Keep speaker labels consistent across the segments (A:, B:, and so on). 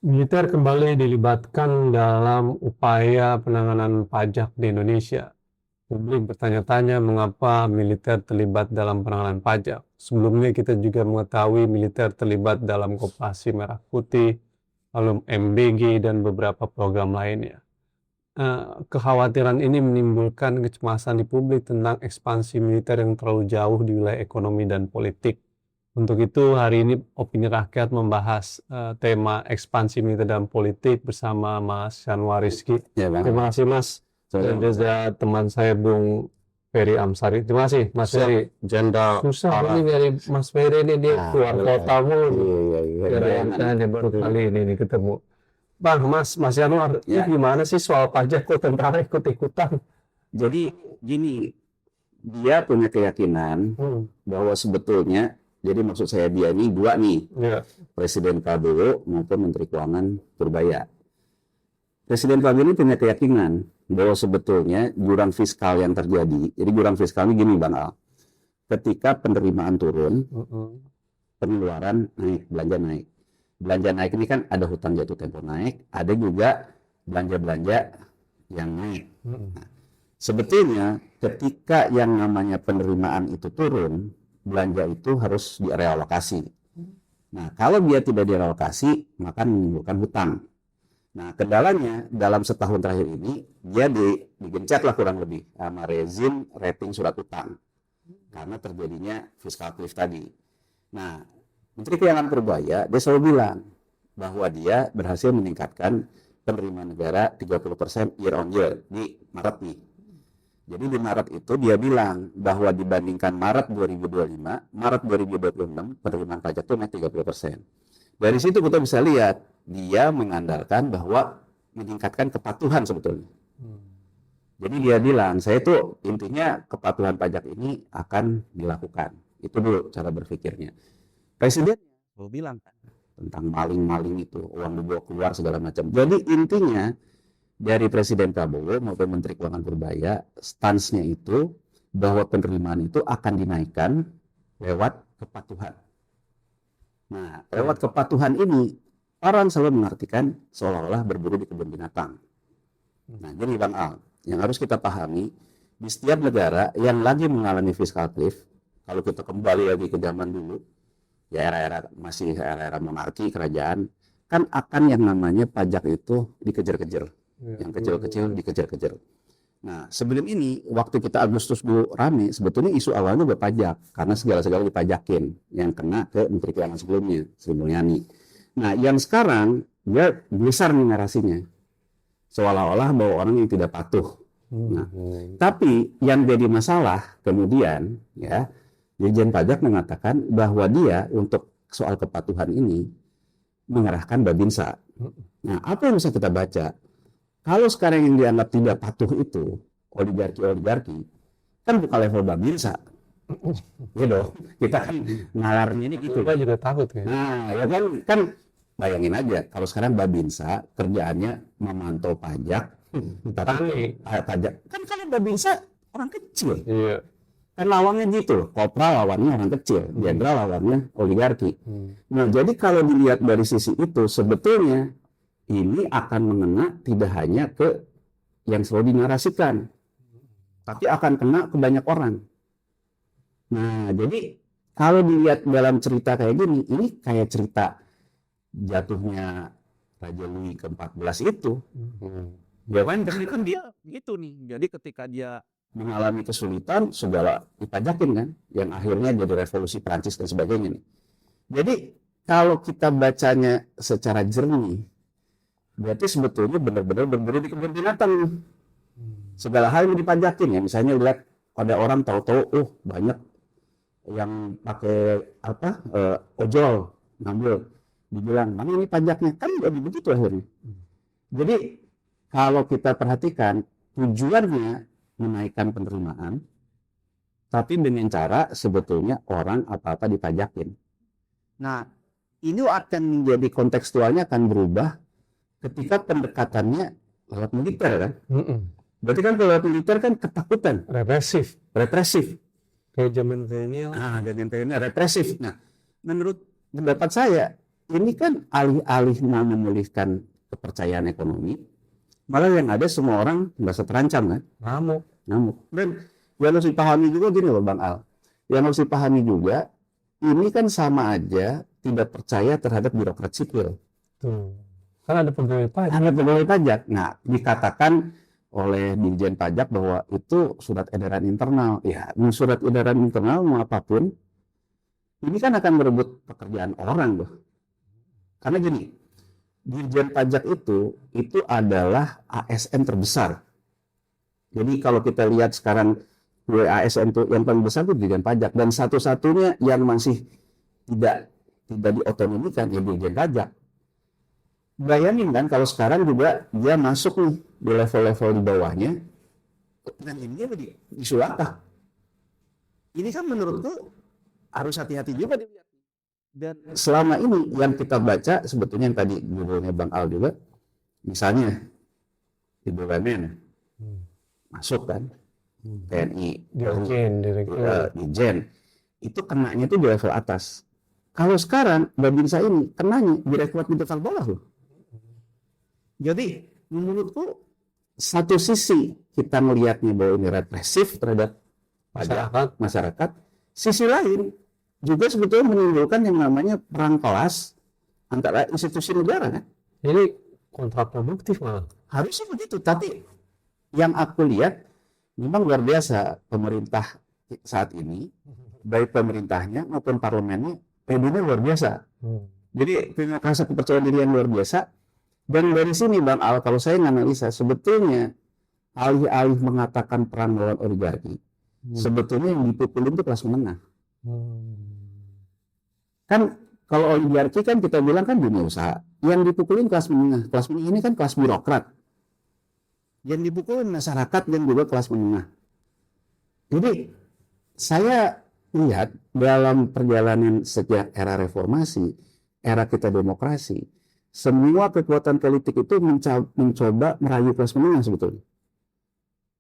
A: Militer kembali dilibatkan dalam upaya penanganan pajak di Indonesia. Publik bertanya-tanya mengapa militer terlibat dalam penanganan pajak. Sebelumnya kita juga mengetahui militer terlibat dalam Koperasi Merah Putih, lalu MBG, dan beberapa program lainnya. Kekhawatiran ini menimbulkan kecemasan di publik tentang ekspansi militer yang terlalu jauh di wilayah ekonomi dan politik. Untuk itu, hari ini Opini Rakyat membahas tema ekspansi militer dan politik bersama Mas Yanwar Rizky.
B: Ya, Bang.
A: Terima kasih, Mas. Dan juga teman saya, Bung Ferry Amsari. Terima kasih, Mas Ferry.
B: Jenderal
A: Susah ini dari Mas Ferry ini, dia keluar kota mulu. Dia baru kali ini ketemu. Bang, Mas Yanwar, ini gimana sih soal pajak kok tentara ikut-ikutan?
B: Jadi gini, dia punya keyakinan bahwa sebetulnya, jadi maksud saya dia ini dua nih, Presiden Prabowo maupun Menteri Keuangan Purbaya. Presiden Prabowo ini punya keyakinan bahwa sebetulnya jurang fiskal yang terjadi, jadi jurang fiskal ini gini Bang Al, ketika penerimaan turun, pengeluaran naik, belanja naik. Belanja naik ini kan ada hutang jatuh tempo naik, ada juga belanja-belanja yang naik. Nah, sebetulnya ketika yang namanya penerimaan itu turun, belanja itu harus direalokasi. Nah, kalau dia tidak direalokasi, maka menimbulkan hutang. Nah, kendalanya dalam setahun terakhir ini, dia digencet lah kurang lebih sama rezim rating surat utang. Karena terjadinya fiscal cliff tadi. Nah, Menteri Keuangan Purbaya, dia selalu bilang bahwa dia berhasil meningkatkan penerimaan negara 30% year on year di Maret nih. Jadi di Maret itu dia bilang bahwa dibandingkan Maret 2025, Maret 2026 penerimaan pajak itu naik 30%. Dari situ kita bisa lihat dia mengandalkan bahwa meningkatkan kepatuhan sebetulnya. Jadi dia bilang, saya itu intinya kepatuhan pajak ini akan dilakukan. Itu dulu cara berpikirnya. Presiden selalu bilang kan tentang maling-maling itu, uang dibawa keluar segala macam. Jadi intinya dari Presiden Prabowo maupun Menteri Keuangan Purbaya, stance-nya itu bahwa penerimaan itu akan dinaikkan lewat kepatuhan. Nah, lewat kepatuhan ini, orang selalu mengartikan seolah-olah berburu di kebun binatang. Nah, jadi Bang Al, yang harus kita pahami, di setiap negara yang lagi mengalami fiscal cliff, kalau kita kembali lagi ke zaman dulu, ya era-era monarki, kerajaan, kan akan yang namanya pajak itu dikejar-kejar. Yang kecil-kecil dikejar-kejar. Nah, sebelum ini, waktu kita Agustus dulu rame, sebetulnya isu awalnya berpajak, karena segala-segala dipajakin, yang kena ke Menteri Keuangan sebelumnya, Sri Mulyani. Nah, yang sekarang, dia besar nih narasinya, seolah-olah bahwa orang yang tidak patuh. Nah, tapi yang jadi masalah kemudian, ya, Dirjen Pajak mengatakan bahwa dia untuk soal kepatuhan ini mengerahkan Babinsa. Nah, apa yang bisa kita baca? Kalau sekarang yang dianggap tidak patuh itu oligarki, kan bukan level Babinsa. Gitu. Kita kan nalarnya ini gitu.
A: Kita juga takut kan.
B: Nah, ya kan bayangin aja kalau sekarang Babinsa kerjaannya memantau pajak, tapi pajak kan kalau Babinsa orang kecil.
A: Iya.
B: Kan lawannya gitu loh, Kopral lawannya orang kecil, Jenderal lawannya oligarki. Nah, jadi kalau dilihat dari sisi itu, sebetulnya ini akan mengena tidak hanya ke yang selalu dinarasikan, tapi akan kena ke banyak orang. Nah, jadi kalau dilihat dalam cerita kayak gini, ini kayak cerita jatuhnya Raja Louis ke-14 itu. Ya kan dia gitu nih. Jadi ketika dia mengalami kesulitan, segala dipajakin kan, yang akhirnya jadi revolusi Prancis dan sebagainya nih. Jadi kalau kita bacanya secara jernih, berarti sebetulnya benar-benar berburu di kebun binatang. Segala hal yang dipajakin ya, misalnya lihat ada orang tahu-tahu, banyak yang pakai ojol ngambil, dibilang mana ini pajaknya, kan jadi begitu akhirnya. Jadi kalau kita perhatikan tujuannya menaikkan penerimaan, tapi dengan cara sebetulnya orang apa-apa dipajakin. Nah, ini akan menjadi kontekstualnya akan berubah ketika pendekatannya lewat militer kan. Berarti kan kalau lewat militer kan ketakutan.
A: Represif. Kayak zaman kolonial.
B: Nah, dan yang represif. Nah, menurut pendapat saya, ini kan alih-alih mau memulihkan kepercayaan ekonomi, malah yang ada semua orang merasa terancam kan, ngamuk. Dan yang harus dipahami juga gini loh Bang Al, yang harus dipahami juga ini kan sama aja tidak percaya terhadap birokrat sipil.
A: Tuh. Kan ada pegawai pajak.
B: Ada pegawai pajak. Nah, dikatakan oleh Dirjen Pajak bahwa itu surat edaran internal. Ya, surat edaran internal mau apapun, ini kan akan merebut pekerjaan orang loh. Karena gini, Dirjen Pajak itu adalah ASN terbesar. Jadi kalau kita lihat sekarang ASN itu yang paling besar itu Dirjen Pajak, dan satu-satunya yang masih tidak diotonomikan ya Dirjen Pajak. Bayangin kan kalau sekarang juga dia masuk nih di level-level di bawahnya, dan ini dia disulapkan. Ini kan menurutku harus hati-hati juga dilihat. Dan selama ini yang kita baca sebetulnya yang tadi judulnya Bang Al juga, misalnya di BUMN masuk kan, TNI, Dirjen, itu kenanya itu di level atas. Kalau sekarang Babinsa ini kenanya direktorat jenderal bawah loh. Jadi menurutku satu sisi kita melihatnya bahwa ini represif terhadap masyarakat, sisi lain juga sebetulnya menimbulkan yang namanya perang kelas antara institusi negara kan.
A: Jadi kontraproduktif malah.
B: Harusnya begitu, tapi yang aku lihat memang luar biasa pemerintah saat ini, baik pemerintahnya maupun parlemennya, PD-nya luar biasa. Jadi punya rasa kepercayaan diri yang luar biasa. Dan dari sini Bang Al, kalau saya menganalisa sebetulnya alih-alih mengatakan perang melawan oligarki, sebetulnya yang dipukulin itu kelas menengah. Kan kalau oligarki kan kita bilang kan dunia usaha, yang dipukulin kelas menengah. Kelas menengah ini kan kelas birokrat. Yang dipukulin masyarakat dan juga kelas menengah. Jadi saya lihat dalam perjalanan sejak era reformasi, era kita demokrasi, semua kekuatan politik itu mencoba merayu kelas menengah sebetulnya.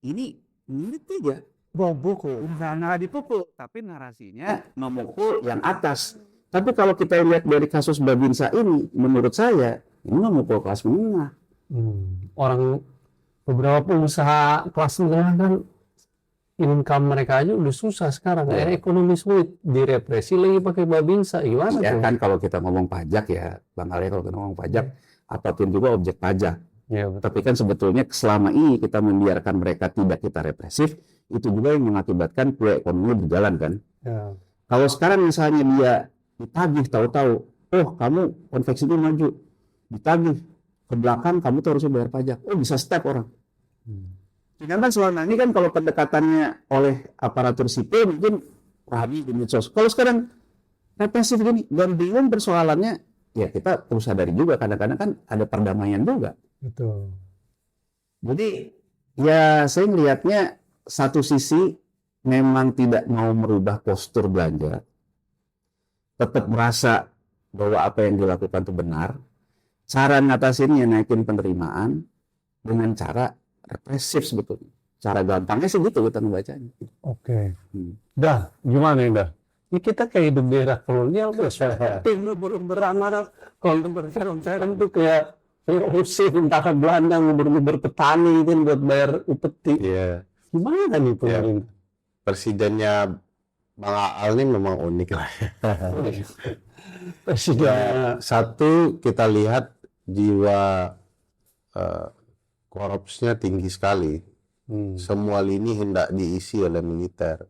B: Ini mirip aja. Pukul, nggak dipukul, tapi narasinya memukul yang atas. Tapi kalau kita lihat dari kasus Babinsa ini, menurut saya ini memukul kelas menengah.
A: Orang beberapa pengusaha kelas menengah kan income mereka aja udah susah sekarang, ekonomi sulit, direpresi lagi pakai Babinsa, gimana
B: ya
A: tuh?
B: Kan kalau kita ngomong pajak ya Bang Ale, kalau kita ngomong pajak apapun juga objek pajak
A: ya,
B: tapi kan sebetulnya selama ini kita membiarkan mereka tidak kita represif, itu juga yang mengakibatkan proyek ekonomi berjalan kan ya. Kalau sekarang misalnya dia ditagih tahu-tahu, oh kamu konveksi itu maju, ditagih ke belakang kamu tuh harusnya bayar pajak, oh bisa step orang. Kan selama ini kan kalau pendekatannya oleh aparatur sipil mungkin rabi di medsos. Kalau sekarang represif gini dan bingung persoalannya, ya kita perlu sadari juga kadang-kadang kan ada perdamaian juga.
A: Betul.
B: Jadi ya saya melihatnya satu sisi memang tidak mau merubah postur belanja, tetap merasa bahwa apa yang dilakukan itu benar. Cara ngatasinnya naikin penerimaan dengan cara represif sebetulnya. Cara gampangnya sih gitu kita membacanya.
A: Oke. Dah, gimana ya dah? Ini kita kayak hidup di era kolonial terus. Belum beramal kalau berserong-serong tuh kayak Rusif, tentara Belanda nguber-nguber petani kan buat bayar upeti.
C: Iya.
A: Gimana nih pemerintah?
C: Presidennya Bang Al ini memang unik lah.
A: Presiden
C: satu kita lihat jiwa korupsinya tinggi sekali. Semua lini hendak diisi oleh militer.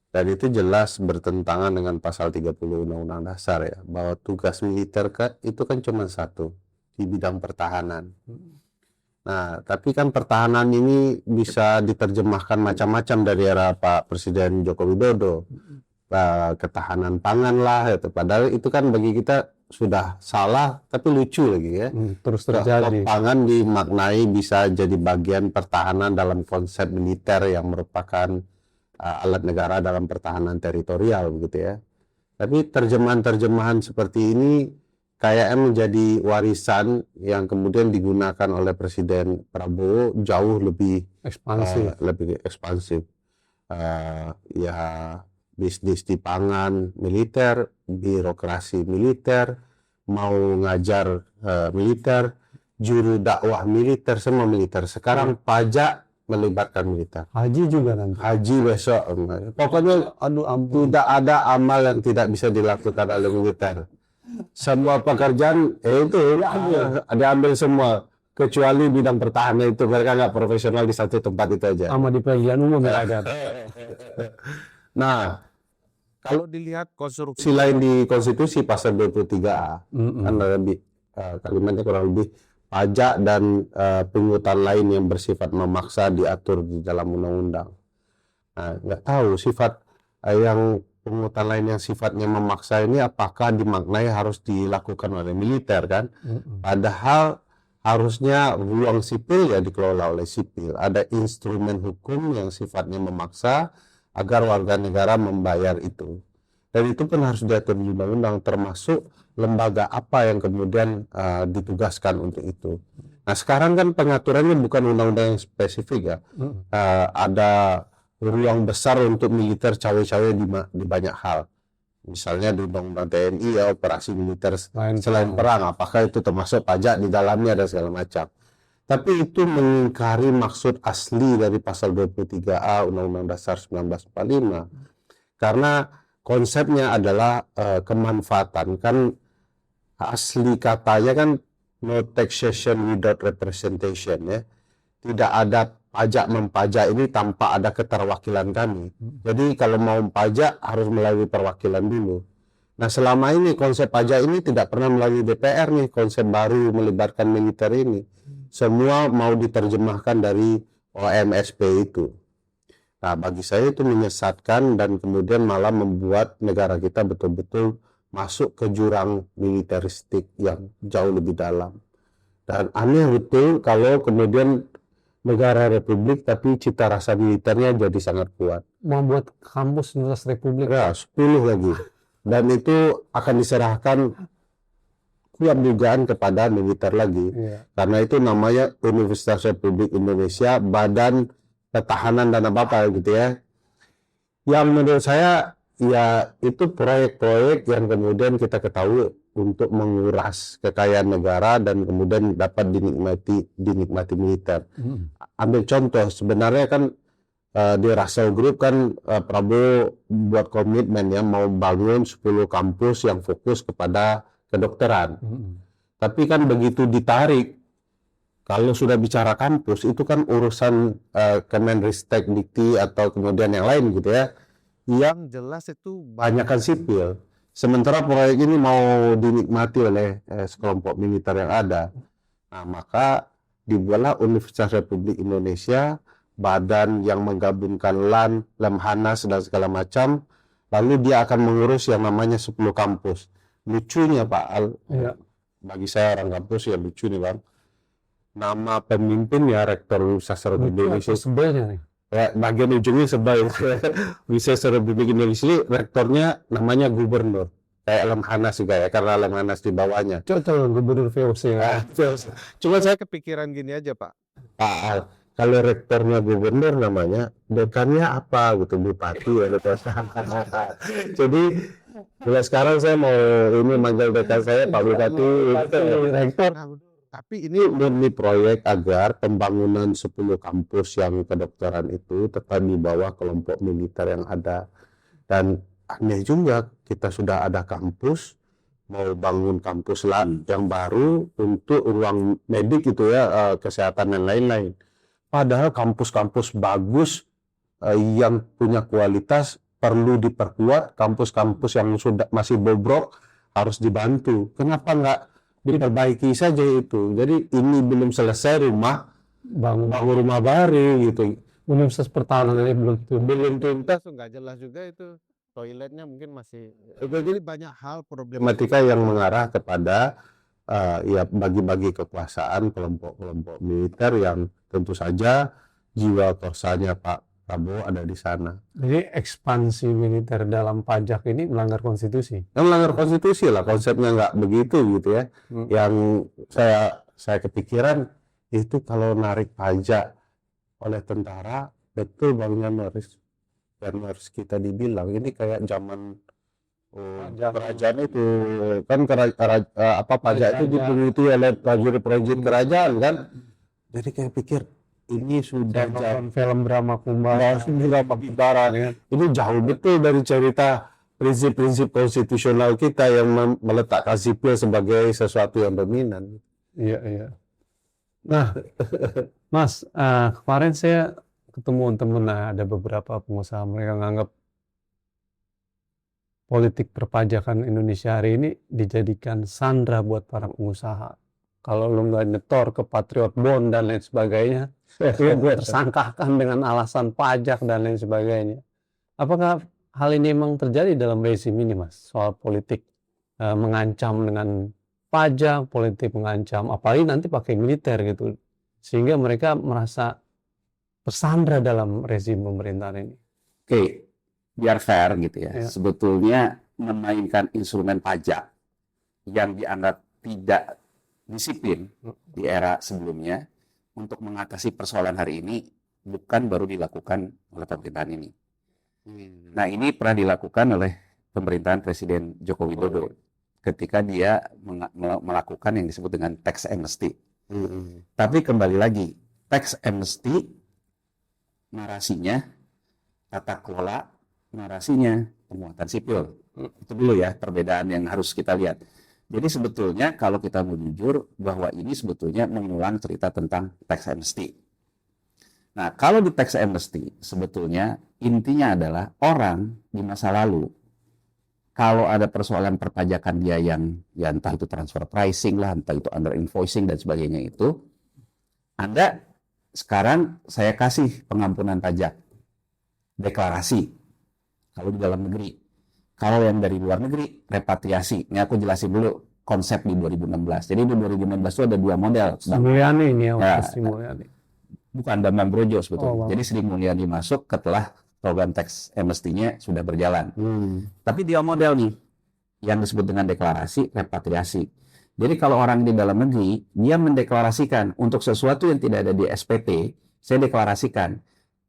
C: Dan itu jelas bertentangan dengan pasal 30 Undang-Undang Dasar ya, bahwa tugas militer itu kan cuma satu, di bidang pertahanan. Nah, tapi kan pertahanan ini bisa diterjemahkan macam-macam dari era Pak Presiden Joko Widodo. Ketahanan pangan lah, itu. Padahal itu kan bagi kita sudah salah, tapi lucu lagi ya.
A: Terus terjadi.
C: Pangan dimaknai bisa jadi bagian pertahanan dalam konsep militer yang merupakan alat negara dalam pertahanan teritorial begitu ya. Tapi terjemahan-terjemahan seperti ini kayaknya menjadi warisan yang kemudian digunakan oleh Presiden Prabowo jauh lebih ekspansif. Ya bisnis di pangan militer, birokrasi militer, mau ngajar militer, juru dakwah militer, semua militer. Sekarang pajak melibatkan militer.
A: Haji juga nanti.
C: Haji besok. Pokoknya
A: Aduh ampun.
C: tidak ada amal yang tidak bisa dilakukan oleh militer. Semua pekerjaan itu diambil semua. Kecuali bidang pertahanan itu mereka nggak profesional di satu tempat itu aja.
A: Sama di pemilihan umum ya ada.
C: Nah, kalau dilihat konstruksi lain di konstitusi pasal 23A, kan lebih kalimatnya kurang lebih pajak dan pungutan lain yang bersifat memaksa diatur di dalam undang-undang. Nah, nggak tahu sifat yang pungutan lain yang sifatnya memaksa ini apakah dimaknai harus dilakukan oleh militer kan? Padahal harusnya ruang sipil ya dikelola oleh sipil. Ada instrumen hukum yang sifatnya memaksa agar warga negara membayar itu. Dan itu kan harus diatur di undang-undang, termasuk lembaga apa yang kemudian ditugaskan untuk itu. Nah sekarang kan pengaturannya bukan undang-undang yang spesifik ya. Ada ruang besar untuk militer cawe-cawe di banyak hal. Misalnya di undang-undang TNI ya operasi militer selain perang, apakah itu termasuk pajak di dalamnya dan segala macam. Tapi itu mengingkari maksud asli dari pasal 23A Undang-Undang Dasar 1945. Karena konsepnya adalah kemanfaatan. Kan asli katanya kan no taxation without representation ya. Tidak ada pajak mempajak ini tanpa ada keterwakilan kami. Jadi kalau mau pajak harus melalui perwakilan dulu. Nah selama ini konsep pajak ini tidak pernah melalui DPR nih, konsep baru melibatkan militer ini. Semua mau diterjemahkan dari OMSP itu. Nah bagi saya itu menyesatkan dan kemudian malah membuat negara kita betul-betul masuk ke jurang militeristik yang jauh lebih dalam. Dan aneh betul kalau kemudian negara republik tapi cita rasa militernya jadi sangat kuat.
A: Membuat kampus Universitas Republik.
C: Ya, 10 lagi. Dan itu akan diserahkan kuat dugaan kepada militer lagi. Karena itu namanya Universitas Republik Indonesia, Badan Ketahanan dan apa gitu ya. Yang menurut saya ya itu proyek-proyek yang kemudian kita ketahui untuk menguras kekayaan negara dan kemudian dapat dinikmati militer. Ambil contoh, sebenarnya kan di Russell Group kan Prabowo buat komitmen ya mau bangun 10 kampus yang fokus kepada kedokteran. Tapi kan begitu ditarik, kalau sudah bicara kampus itu kan urusan Kemenristek Dikti atau kemudian yang lain gitu ya. Yang jelas itu banyakkan sipil. Sementara proyek ini mau dinikmati oleh sekelompok militer yang ada. Nah, maka dibuatlah Universitas Republik Indonesia, badan yang menggabungkan LAN, Lemhanas, dan segala macam. Lalu dia akan mengurus yang namanya 10 kampus. Lucunya Pak Al, bagi saya orang kampus ya lucu nih Bang. Nama pemimpinnya Rektor Universitas Republik Indonesia.
A: Sebenarnya nih.
C: Ya, bagian ujungnya sebel. Universitas Republik Indonesia rektornya namanya gubernur. Kayak Lemhanas juga ya, karena Lemhanas di bawahnya.
A: Coba gubernur VOC ya.
C: Cuma saya kepikiran gini aja Pak. Pak, kalau rektornya gubernur namanya, dekannya apa gitu, bupati ya. Jadi mulai sekarang saya mau ini manggil dekan saya Pak Bupati, rektor. Tapi ini murni proyek agar pembangunan 10 kampus yang kedokteran itu tetap di bawah kelompok militer yang ada. Dan aneh juga, kita sudah ada kampus, mau bangun kampus yang baru untuk ruang medik itu ya, kesehatan dan lain-lain. Padahal kampus-kampus bagus yang punya kualitas perlu diperkuat, kampus-kampus yang sudah masih bobrok harus dibantu. Kenapa nggak diperbaiki saja itu? Jadi ini belum selesai bangun rumah baru gitu.
A: Universitas Pertahanan ini
C: belum tuntas, nggak jelas juga itu. Toiletnya mungkin masih. Jadi banyak hal problematika yang mengarah kepada ya bagi-bagi kekuasaan kelompok-kelompok militer yang tentu saja jiwa korsanya Pak Prabowo ada di sana.
A: Jadi ekspansi militer dalam pajak ini melanggar konstitusi?
C: Melanggar konstitusi lah, konsepnya nggak begitu gitu ya. Yang saya kepikiran itu kalau narik pajak oleh tentara, betul Bang Januaris kita dibilang ini kayak zaman Oh,
A: Pajak.
C: kerajaan itu kan pajak itu dipunguti oleh prajurit-prajurit kerajaan kan. Jadi kayak pikir ini sudah
A: Nonton film drama Kumbara.
C: Ini jauh betul dari cerita prinsip-prinsip konstitusional kita yang meletakkan sipil sebagai sesuatu yang dominan.
A: Iya, iya. Nah, Mas, kemarin saya ketemu temen, ada beberapa pengusaha, mereka nganggap politik perpajakan Indonesia hari ini dijadikan sandra buat para pengusaha. Kalau lu nggak nyetor ke Patriot Bond dan lain sebagainya, gue tersangkakan dengan alasan pajak dan lain sebagainya. Apakah hal ini memang terjadi dalam rezim ini, Mas? Soal politik mengancam dengan pajak, politik mengancam, apalagi nanti pakai militer gitu. Sehingga mereka merasa tersandra dalam rezim pemerintahan ini.
B: Oke, biar fair gitu ya.
A: Ya.
B: Sebetulnya memainkan instrumen pajak yang dianggap tidak disiplin di era sebelumnya untuk mengatasi persoalan hari ini bukan baru dilakukan oleh pemerintahan ini. Nah, ini pernah dilakukan oleh pemerintahan Presiden Joko Widodo ketika dia melakukan yang disebut dengan tax amnesty. Tapi kembali lagi, tax amnesty narasinya tata kelola, narasinya penguatan sipil. Itu dulu ya perbedaan yang harus kita lihat. Jadi sebetulnya kalau kita mau jujur bahwa ini sebetulnya mengulang cerita tentang tax amnesty. Nah, kalau di tax amnesty sebetulnya intinya adalah orang di masa lalu kalau ada persoalan perpajakan dia yang ya entah itu transfer pricing lah, entah itu under invoicing dan sebagainya itu, Anda sekarang saya kasih pengampunan pajak deklarasi kalau di dalam negeri. Kalau yang dari luar negeri, repatriasi. Ini aku jelasin dulu konsep di 2016. Jadi di 2016 itu ada dua model.
A: Sri Mulyani ini ya,
B: Ya,
A: Sri Mulyani.
B: Bukan Bambang Brojo sebetulnya.
A: Oh,
B: Jadi Sri Mulyani masuk setelah program tax amnesty-nya sudah berjalan. Tapi dia model nih, yang disebut dengan deklarasi repatriasi. Jadi kalau orang di dalam negeri, dia mendeklarasikan untuk sesuatu yang tidak ada di SPT, saya deklarasikan.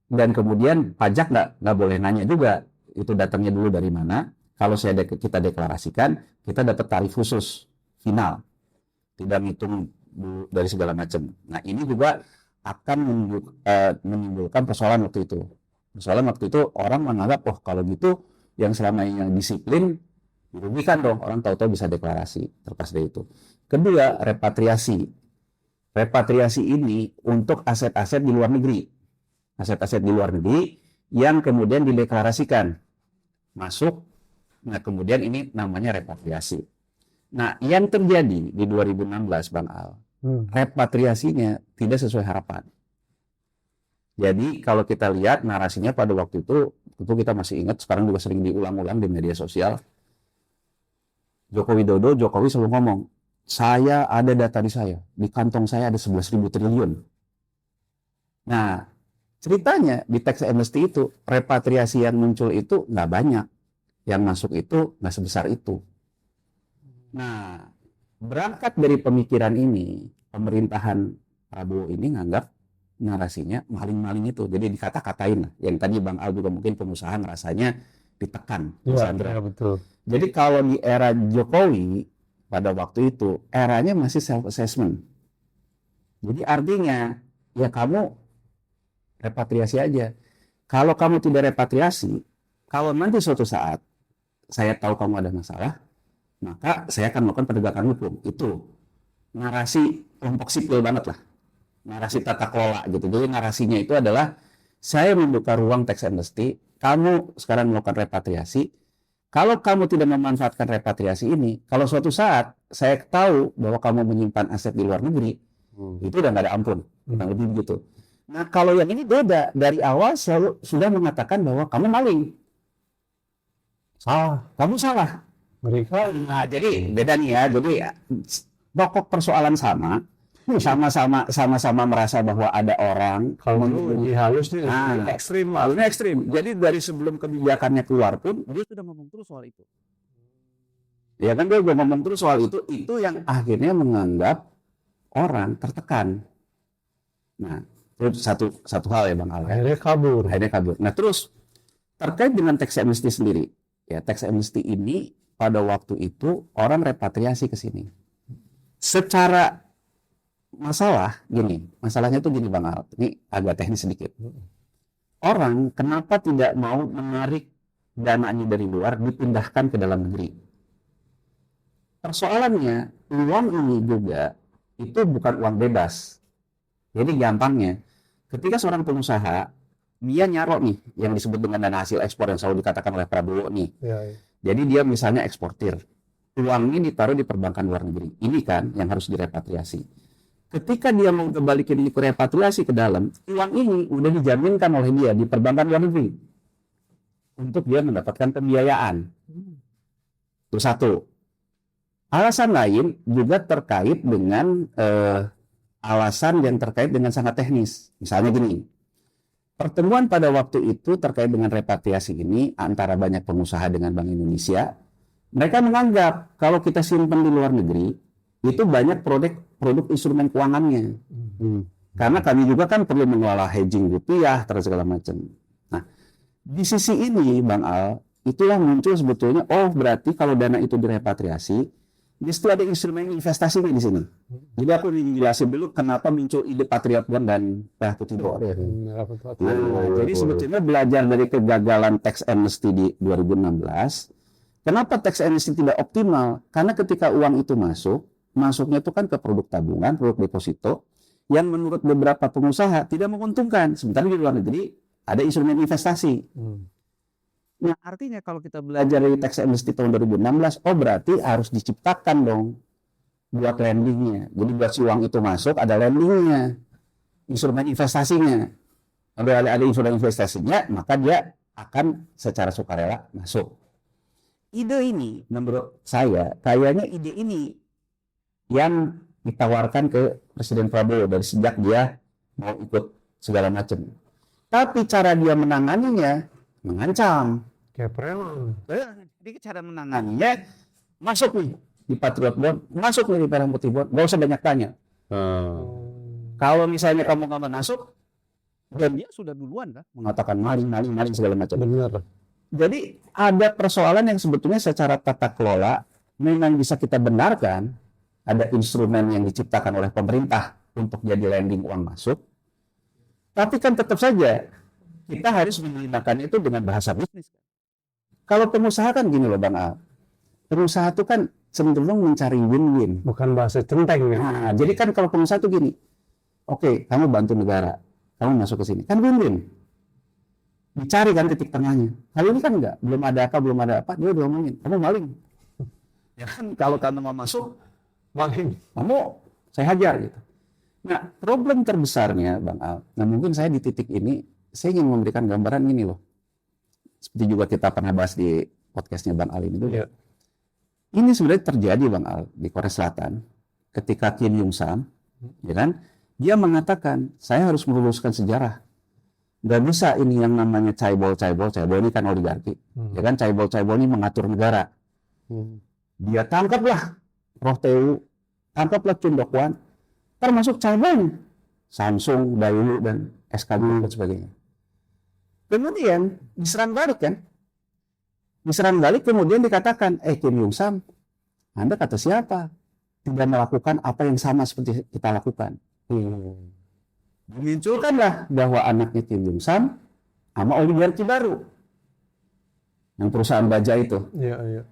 B: Dan kemudian pajak nggak boleh nanya juga, itu datangnya dulu dari mana. Kalau kita deklarasikan, kita dapat tarif khusus final, tidak ngitung dari segala macam. Nah, ini juga akan menimbulkan persoalan waktu itu. Persoalan waktu itu orang menganggap, oh kalau gitu yang selama ini yang disiplin dirugikan dong, orang tahu-tahu bisa deklarasi. Terlepas dari itu. Kedua, repatriasi. Repatriasi ini untuk aset-aset di luar negeri. Aset-aset di luar negeri yang kemudian dideklarasikan masuk. Nah, kemudian ini namanya repatriasi. Nah, yang terjadi di 2016, Bang Al, repatriasinya tidak sesuai harapan. Jadi, kalau kita lihat narasinya pada waktu itu kita masih ingat, sekarang juga sering diulang-ulang di media sosial. Jokowi selalu ngomong, saya ada data di kantong saya ada 11.000 triliun. Nah, ceritanya di tax amnesty itu, repatriasi yang muncul itu nggak banyak. Yang masuk itu nggak sebesar itu. Nah, berangkat dari pemikiran ini, pemerintahan Prabowo ini nganggap narasinya maling-maling itu. Jadi dikata-katain lah. Yang tadi Bang Al juga mungkin pengusaha rasanya ditekan.
A: Ya, betul.
B: Jadi kalau di era Jokowi, pada waktu itu, eranya masih self-assessment. Jadi artinya, ya kamu repatriasi aja. Kalau kamu tidak repatriasi, kalau nanti suatu saat saya tahu kamu ada masalah, maka saya akan melakukan penegakan hukum. Itu narasi kelompok sipil banget lah. Narasi tata kelola gitu. Jadi narasinya itu adalah saya membuka ruang tax amnesty, kamu sekarang melakukan repatriasi. Kalau kamu tidak memanfaatkan repatriasi ini, kalau suatu saat saya tahu bahwa kamu menyimpan aset di luar negeri, itu udah nggak ada ampun. Kurang lebih begitu. Nah, kalau yang ini beda. Dari awal selalu sudah mengatakan bahwa kamu maling. Kamu salah.
A: Mereka
B: Nah, jadi beda nih ya. Jadi pokok persoalan sama-sama merasa bahwa ada orang
A: kalau lebih halus nih,
B: ekstrim. Halusnya ekstrim. Jadi dari sebelum kebijakannya keluar pun dia sudah ngomong terus soal itu. Ya kan, dia udah ngomong terus soal itu yang akhirnya menganggap orang tertekan. Nah, itu satu hal ya Bang Al.
A: akhirnya kabur.
B: Nah, terus terkait dengan tax amnesty sendiri. ya tax amnesty ini pada waktu itu orang repatriasi ke sini. Secara masalahnya tuh gini Bang Al, ini agak teknis sedikit. Orang kenapa tidak mau menarik dananya dari luar dipindahkan ke dalam negeri? Persoalannya, uang ini juga itu bukan uang bebas. Jadi gampangnya, ketika seorang pengusaha, dia nyarok nih, yang disebut dengan dana hasil ekspor yang selalu dikatakan oleh Prabowo nih. Jadi dia misalnya eksportir. Uang ini ditaruh di perbankan luar negeri. Ini kan yang harus direpatriasi. Ketika dia mau kembalikan ini ke repatriasi ke dalam, uang ini udah dijaminkan oleh dia di perbankan luar negeri untuk dia mendapatkan pembiayaan. Itu satu. Alasan lain juga terkait dengan alasan yang terkait dengan sangat teknis. Misalnya gini, pertemuan pada waktu itu terkait dengan repatriasi ini antara banyak pengusaha dengan Bank Indonesia. Mereka menganggap kalau kita simpan di luar negeri, itu banyak produk instrumen keuangannya. Karena kami juga kan perlu mengelola hedging rupiah, terus segala macam. Nah, di sisi ini, Bang Al, itulah muncul sebetulnya, oh berarti kalau dana itu direpatriasi, di situ ada instrumen investasi di sini. Jadi aku jelasin dulu kenapa muncul ide Patriot Bond dan Merah Putih Bond. Jadi sebetulnya belajar dari kegagalan tax amnesty di 2016, kenapa tax amnesty tidak optimal? Karena ketika uang itu masuknya itu kan ke produk tabungan, produk deposito, yang menurut beberapa pengusaha tidak menguntungkan. Sementara di luar negeri ada instrumen investasi. Nah, artinya kalau kita belajar dari tax amnesty tahun 2016, oh berarti harus diciptakan dong buat lendingnya. Jadi buat si uang itu masuk, ada lendingnya, instrumen investasinya. Kalau ada instrumen investasinya, maka dia akan secara sukarela masuk. Ide ini, menurut saya, kayaknya ide ini yang ditawarkan ke Presiden Prabowo dari sejak dia mau ikut segala macam. Tapi cara dia menanganinya mengancam.
A: Kayak preman.
B: Jadi cara menanganinya masuk nih di Patriot Bond, masuk nih di Merah Putih Bond, nggak usah banyak tanya. Kalau misalnya kamu nggak masuk, dan dia sudah duluan kan mengatakan maling segala macam.
A: Benar.
B: Jadi ada persoalan yang sebetulnya secara tata kelola memang bisa kita benarkan, ada instrumen yang diciptakan oleh pemerintah untuk jadi lending uang masuk. Tapi kan tetap saja kita harus menggunakan itu dengan bahasa bisnis. Kalau pengusaha kan gini loh Bang Al. Pengusaha itu kan cenderung mencari win-win.
A: Bukan bahasa centeng ya.
B: Nah, jadi kan kalau pengusaha itu gini. Oke, kamu bantu negara. Kamu masuk ke sini. Kan win-win. Dicari kan titik tengahnya. Kali ini kan enggak. Belum ada apa. Dia udah ngomongin. Kamu maling. Ya kan kalau kamu mau masuk, maling. Kamu saya hajar gitu. Nah, problem terbesarnya Bang Al. Nah, mungkin saya di titik ini, saya ingin memberikan gambaran ini loh. Seperti juga kita pernah bahas di podcastnya Bang Al ini juga. Ini sebenarnya terjadi Bang Al di Korea Selatan ketika Kim Yung Sam, ya kan? Dia mengatakan saya harus meluruskan sejarah. Gak bisa ini yang namanya caibol ini kan oligarki, ya kan? Caibol ini mengatur negara. Dia tangkaplah Roh tangkaplah Chun Dok-wan, termasuk caibol Samsung, Daewoo dan SKB dan sebagainya. Kemudian diserang balik kan? Diserang balik kemudian dikatakan, Kim Yung Sam, Anda kata siapa? Tidak melakukan apa yang sama seperti kita lakukan. Dimunculkanlah bahwa anaknya Kim Yung Sam sama oligarki baru. Yang perusahaan baja itu.
A: Iya.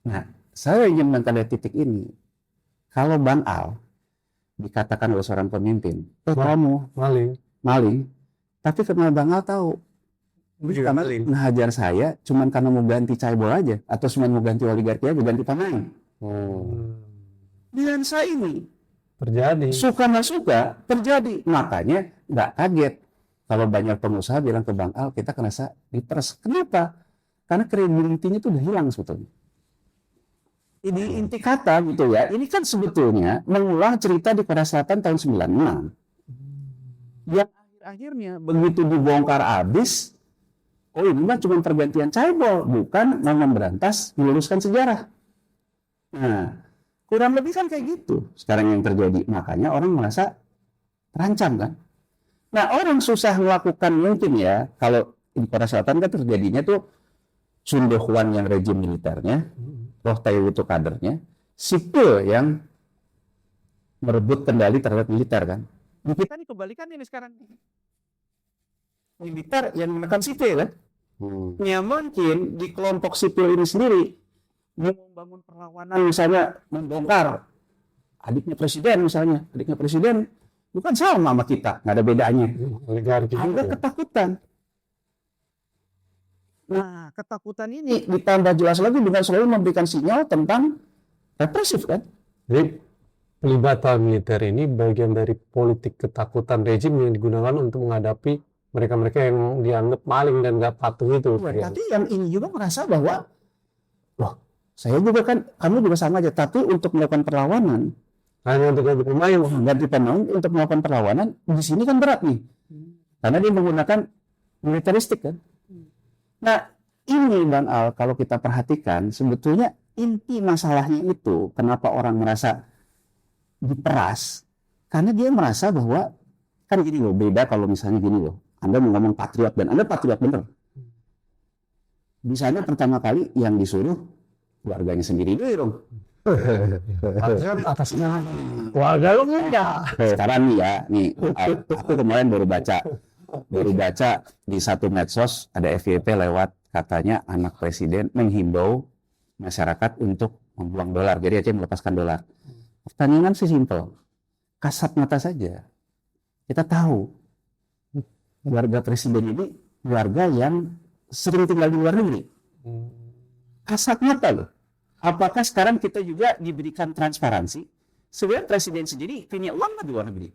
B: Nah, saya ingin mengatakan titik ini. Kalau Bang Al dikatakan oleh seorang pemimpin, kamu maling, tapi karena Bang Al tahu, karena ngehajar saya cuman karena mau ganti caibol aja, atau cuma mau ganti oligarki aja, ganti pemain. Nuansa ini
A: terjadi.
B: Suka nggak suka terjadi. Makanya nggak kaget kalau banyak pengusaha bilang ke Bang Al, kita kerasa diperes. Kenapa? Karena kredibilitinya itu udah hilang sebetulnya. Ini inti kata gitu ya. Ini kan sebetulnya mengulang cerita di Korea Selatan tahun 96. Yang akhir-akhirnya begitu dibongkar habis, oh ini mah cuma pergantian caibol, bukan memberantas meluruskan sejarah. Nah, kurang lebih kan kayak gitu sekarang yang terjadi. Makanya orang merasa terancam kan. Nah, orang susah melakukan mungkin ya, kalau di Korea Selatan kan terjadinya tuh Sun De Huan yang rejim militernya, Roh Tai itu kadernya, sipil yang merebut kendali terhadap militer kan. Di kita nih kebalikan ini sekarang. Militer yang menekan sipil kan. Ya mungkin di kelompok sipil ini sendiri mau membangun perlawanan, misalnya membongkar adiknya presiden bukan sama kita, nggak ada bedanya. Ada ketakutan. Nah, ketakutan ini ditambah jelas lagi dengan selalu memberikan sinyal tentang represif kan.
A: Jadi pelibatan militer ini bagian dari politik ketakutan rejim yang digunakan untuk menghadapi mereka-mereka yang dianggap maling dan nggak patuh itu.
B: Tapi yang ini juga merasa bahwa, loh, saya juga kan, kamu juga sama aja. Tapi untuk melakukan perlawanan,
A: hanya untuk ganti pemain,
B: untuk melakukan perlawanan di sini kan berat nih, karena dia menggunakan militeristik kan. Nah, ini Bang Al, kalau kita perhatikan, sebetulnya inti masalahnya itu, kenapa orang merasa diperas, karena dia merasa bahwa, kan gini loh, beda kalau misalnya gini loh, Anda mau ngomong patriot, dan Anda patriot bener. Di sana pertama kali yang disuruh keluarganya sendiri dulu dong.
A: patriot atasnya keluarga lu enggak.
B: Sekarang nih ya, aku kemarin baru baca di satu medsos ada FYP lewat, katanya anak presiden menghimbau masyarakat untuk membuang dolar, jadi Aceh melepaskan dolar. Pertanyaan sih simpel, kasat mata saja kita tahu keluarga presiden ini keluarga yang sering tinggal di luar negeri. Kasat mata loh. Apakah sekarang kita juga diberikan transparansi? Sebenarnya presiden sendiri punya uang di luar negeri.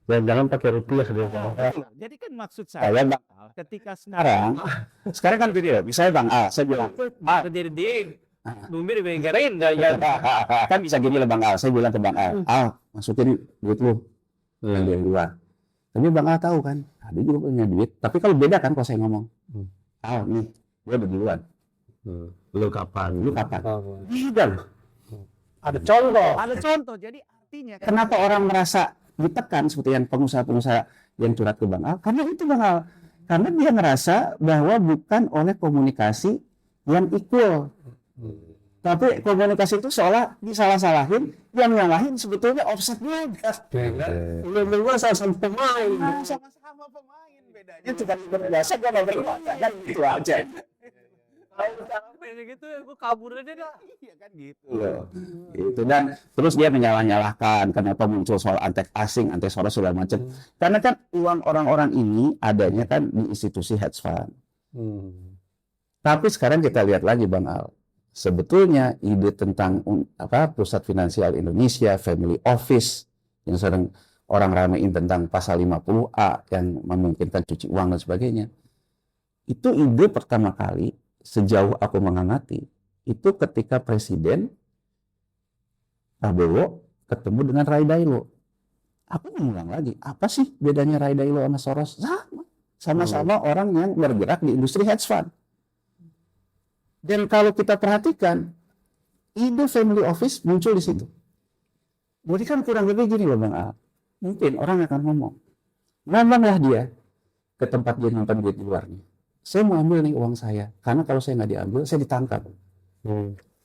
C: Dan jangan pakai rupiah.
B: Jadi kan maksud saya, Bang Al, ketika sekarang kan beda. Misalnya Bang Al, saya bilang, kan bisa gini lah Bang Al. Saya bilang ke Bang Al, masukin duit lu yang dari luar. Tapi Bang Al tahu kan, dia juga punya duit. Tapi kalau beda kan kalau saya ngomong, nih, gue berduluan.
C: Lu kapan?
B: Tidak loh. Ada contoh. Jadi artinya kenapa orang merasa ditekan seperti yang pengusaha-pengusaha yang curhat ke Bang Al? Karena itu Bang Al. Karena dia ngerasa bahwa bukan oleh komunikasi yang equal. Tapi komunikasi itu seolah disalah-salahin, yang nyalahin sebetulnya offset juga.
A: Lu sama pemain.
B: Sama-sama pemain, bedanya cuma berbiasa gue nggak berkuasa kan gitu aja.
D: Kalau gitu gue kabur aja dah.
B: Iya kan gitu loh. Itu dan terus dia menyalah-nyalahkan kenapa muncul soal antek asing, antek soros segala macam. Karena kan uang orang-orang ini adanya kan di institusi hedge fund. Tapi sekarang kita lihat lagi Bang Al. Sebetulnya ide tentang Pusat Finansial Indonesia, Family Office yang sering orang ramein tentang pasal 50A yang memungkinkan cuci uang dan sebagainya. Itu ide pertama kali sejauh aku mengamati itu ketika Presiden Prabowo ketemu dengan Ray Dalio. Aku mengulang lagi, apa sih bedanya Ray Dalio sama Soros? Sama-sama orang yang bergerak di industri hedge fund. Dan kalau kita perhatikan, ide family office muncul di situ. Jadi kan kurang lebih gini loh Bang A. Mungkin orang akan ngomonglah dia ke tempat dia nonton duit di luarnya. Saya mau ambil nih uang saya, karena kalau saya nggak diambil, saya ditangkap.